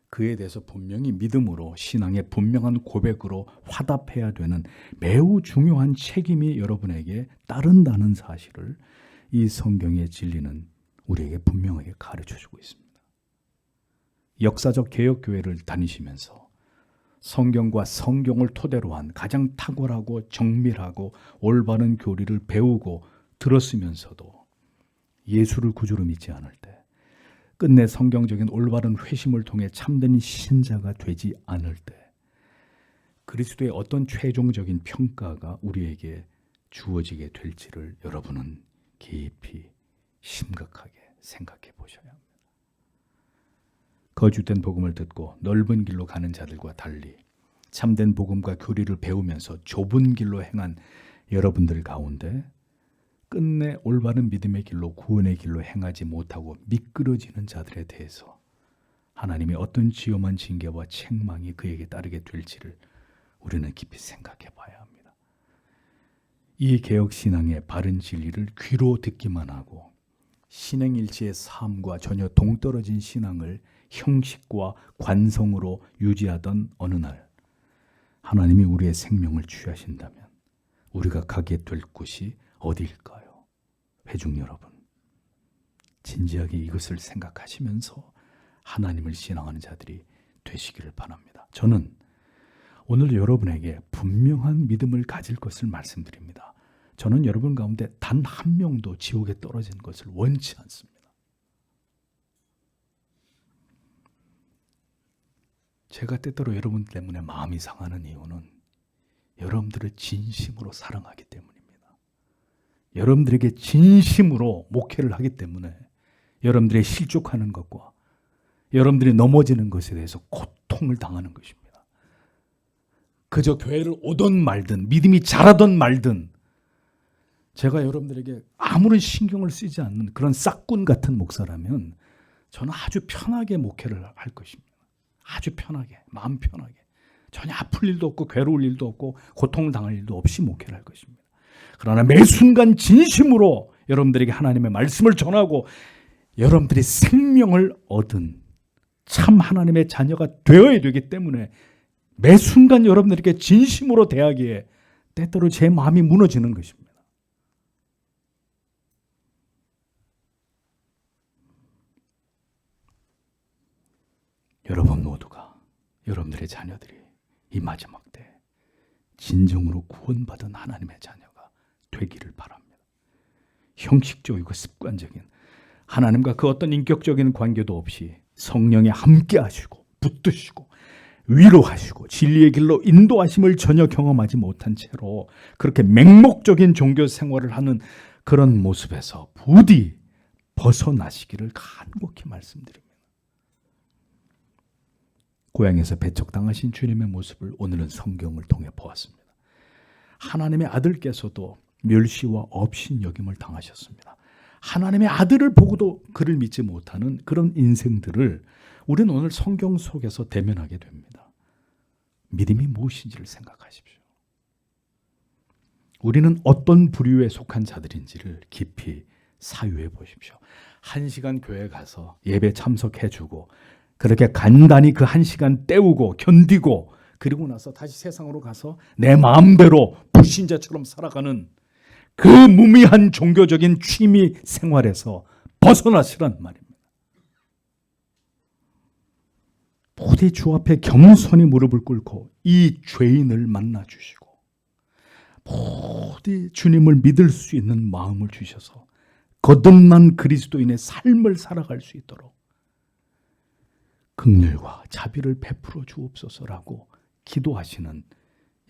그에 대해서 분명히 믿음으로, 신앙의 분명한 고백으로 화답해야 되는 매우 중요한 책임이 여러분에게 따른다는 사실을 이 성경의 진리는 우리에게 분명하게 가르쳐주고 있습니다. 역사적 개혁교회를 다니시면서 성경과 성경을 토대로 한 가장 탁월하고 정밀하고 올바른 교리를 배우고 들었으면서도 예수를 구주로 믿지 않을 때, 끝내 성경적인 올바른 회심을 통해 참된 신자가 되지 않을 때 그리스도의 어떤 최종적인 평가가 우리에게 주어지게 될지를 여러분은 깊이 심각하게 생각해 보셔야 합니다. 거짓된 복음을 듣고 넓은 길로 가는 자들과 달리 참된 복음과 교리를 배우면서 좁은 길로 행한 여러분들 가운데 끝내 올바른 믿음의 길로, 구원의 길로 행하지 못하고 미끄러지는 자들에 대해서 하나님의 어떤 지엄한 징계와 책망이 그에게 따르게 될지를 우리는 깊이 생각해 봐야 합니다. 이 개혁신앙의 바른 진리를 귀로 듣기만 하고 신행일치의 삶과 전혀 동떨어진 신앙을 형식과 관성으로 유지하던 어느 날 하나님이 우리의 생명을 취하신다면 우리가 가게 될 곳이 어디일까요? 회중 여러분, 진지하게 이것을 생각하시면서 하나님을 신앙하는 자들이 되시기를 바랍니다. 저는 오늘 여러분에게 분명한 믿음을 가질 것을 말씀드립니다. 저는 여러분 가운데 단 한 명도 지옥에 떨어진 것을 원치 않습니다. 제가 때때로 여러분 때문에 마음이 상하는 이유는 여러분들을 진심으로 사랑하기 때문입니다. 여러분들에게 진심으로 목회를 하기 때문에 여러분들의 실족하는 것과 여러분들이 넘어지는 것에 대해서 고통을 당하는 것입니다. 그저 교회를 오든 말든 믿음이 자라든 말든 제가 여러분들에게 아무런 신경을 쓰지 않는 그런 싹군 같은 목사라면 저는 아주 편하게 목회를 할 것입니다. 아주 편하게, 마음 편하게. 전혀 아플 일도 없고 괴로울 일도 없고 고통을 당할 일도 없이 목회를 할 것입니다. 그러나 매 순간 진심으로 여러분들에게 하나님의 말씀을 전하고 여러분들이 생명을 얻은 참 하나님의 자녀가 되어야 되기 때문에 매 순간 여러분들에게 진심으로 대하기에 때때로 제 마음이 무너지는 것입니다. 여러분 모두가, 여러분들의 자녀들이 이 마지막 때 진정으로 구원받은 하나님의 자녀가 되기를 바랍니다. 형식적이고 습관적인 하나님과 그 어떤 인격적인 관계도 없이 성령에 함께 하시고 붙드시고 위로하시고 진리의 길로 인도하심을 전혀 경험하지 못한 채로 그렇게 맹목적인 종교 생활을 하는 그런 모습에서 부디 벗어나시기를 간곡히 말씀드립니다. 고향에서 배척당하신 주님의 모습을 오늘은 성경을 통해 보았습니다. 하나님의 아들께서도 멸시와 업신여김을 당하셨습니다. 하나님의 아들을 보고도 그를 믿지 못하는 그런 인생들을 우리는 오늘 성경 속에서 대면하게 됩니다. 믿음이 무엇인지를 생각하십시오. 우리는 어떤 부류에 속한 자들인지를 깊이 사유해 보십시오. 1시간 교회 가서 예배 참석해주고 그렇게 간단히 그 1시간 때우고 견디고 그리고 나서 다시 세상으로 가서 내 마음대로 불신자처럼 살아가는 그 무미한 종교적인 취미 생활에서 벗어나시란 말입니다. 부디 주 앞에 겸손히 무릎을 꿇고 이 죄인을 만나주시고 부디 주님을 믿을 수 있는 마음을 주셔서 거듭난 그리스도인의 삶을 살아갈 수 있도록 긍휼과 자비를 베풀어 주옵소서라고 기도하시는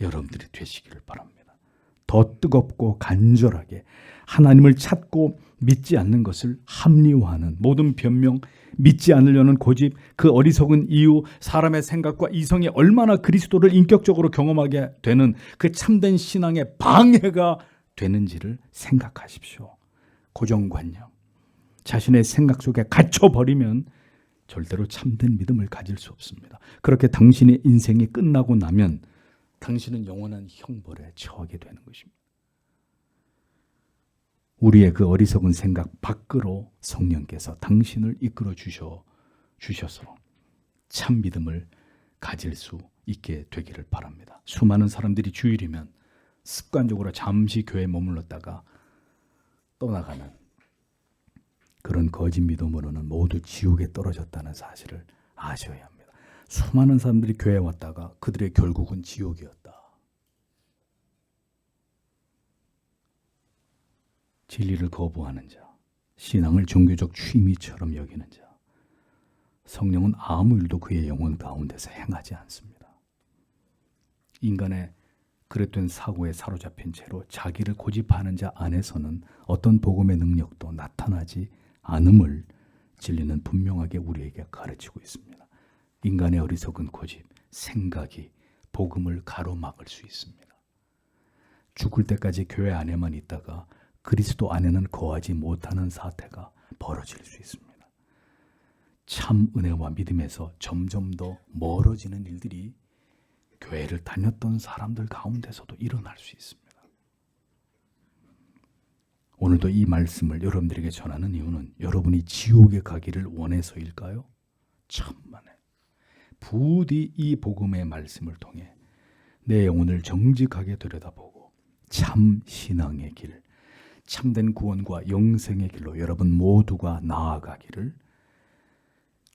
여러분들이 되시기를 바랍니다. 더 뜨겁고 간절하게 하나님을 찾고 믿지 않는 것을 합리화하는 모든 변명, 믿지 않으려는 고집, 그 어리석은 이유, 사람의 생각과 이성이 얼마나 그리스도를 인격적으로 경험하게 되는 그 참된 신앙의 방해가 되는지를 생각하십시오. 고정관념, 자신의 생각 속에 갇혀버리면 절대로 참된 믿음을 가질 수 없습니다. 그렇게 당신의 인생이 끝나고 나면 당신은 영원한 형벌에 처하게 되는 것입니다. 우리의 그 어리석은 생각 밖으로 성령께서 당신을 이끌어 주셔서 참 믿음을 가질 수 있게 되기를 바랍니다. 수많은 사람들이 주일이면 습관적으로 잠시 교회에 머물렀다가 떠나가는 그런 거짓 믿음으로는 모두 지옥에 떨어졌다는 사실을 아셔야 합니다. 수많은 사람들이 교회에 왔다가 그들의 결국은 지옥이었다. 진리를 거부하는 자, 신앙을 종교적 취미처럼 여기는 자, 성령은 아무 일도 그의 영혼 가운데서 행하지 않습니다. 인간의 그릇된 사고에 사로잡힌 채로 자기를 고집하는 자 안에서는 어떤 복음의 능력도 나타나지 않음을 진리는 분명하게 우리에게 가르치고 있습니다. 인간의 어리석은 고집, 생각이 복음을 가로막을 수 있습니다. 죽을 때까지 교회 안에만 있다가 그리스도 안에는 거하지 못하는 사태가 벌어질 수 있습니다. 참 은혜와 믿음에서 점점 더 멀어지는 일들이 교회를 다녔던 사람들 가운데서도 일어날 수 있습니다. 오늘도 이 말씀을 여러분들에게 전하는 이유는 여러분이 지옥에 가기를 원해서일까요? 천만에 부디 이 복음의 말씀을 통해 내 영혼을 정직하게 들여다보고 참 신앙의 길, 참된 구원과 영생의 길로 여러분 모두가 나아가기를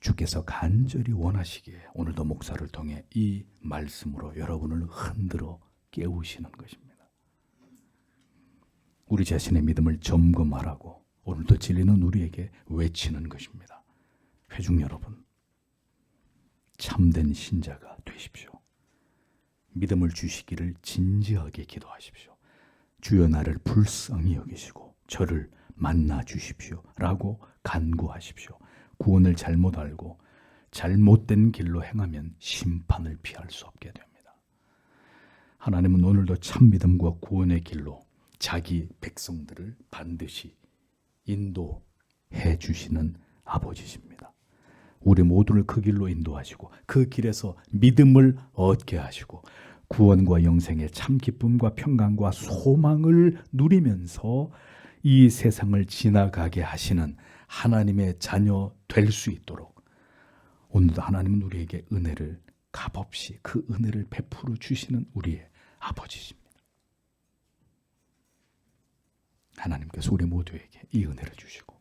주께서 간절히 원하시기에 오늘도 목사를 통해 이 말씀으로 여러분을 흔들어 깨우시는 것입니다. 우리 자신의 믿음을 점검하라고 오늘도 진리는 우리에게 외치는 것입니다. 회중 여러분, 참된 신자가 되십시오. 믿음을 주시기를 진지하게 기도하십시오. 주여 나를 불쌍히 여기시고 저를 만나 주십시오 라고 간구하십시오. 구원을 잘못 알고 잘못된 길로 행하면 심판을 피할 수 없게 됩니다. 하나님은 오늘도 참 믿음과 구원의 길로 자기 백성들을 반드시 인도해 주시는 아버지십니다. 우리 모두를 그 길로 인도하시고 그 길에서 믿음을 얻게 하시고 구원과 영생의 참 기쁨과 평강과 소망을 누리면서 이 세상을 지나가게 하시는 하나님의 자녀 될 수 있도록 오늘도 하나님은 우리에게 은혜를 값없이 그 은혜를 베풀어 주시는 우리의 아버지십니다. 하나님께서 우리 모두에게 이 은혜를 주시고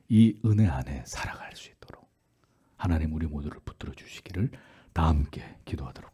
이 은혜 안에 살아갈 수 있도록 하나님 우리 모두를 붙들어 주시기를 다 함께 기도하도록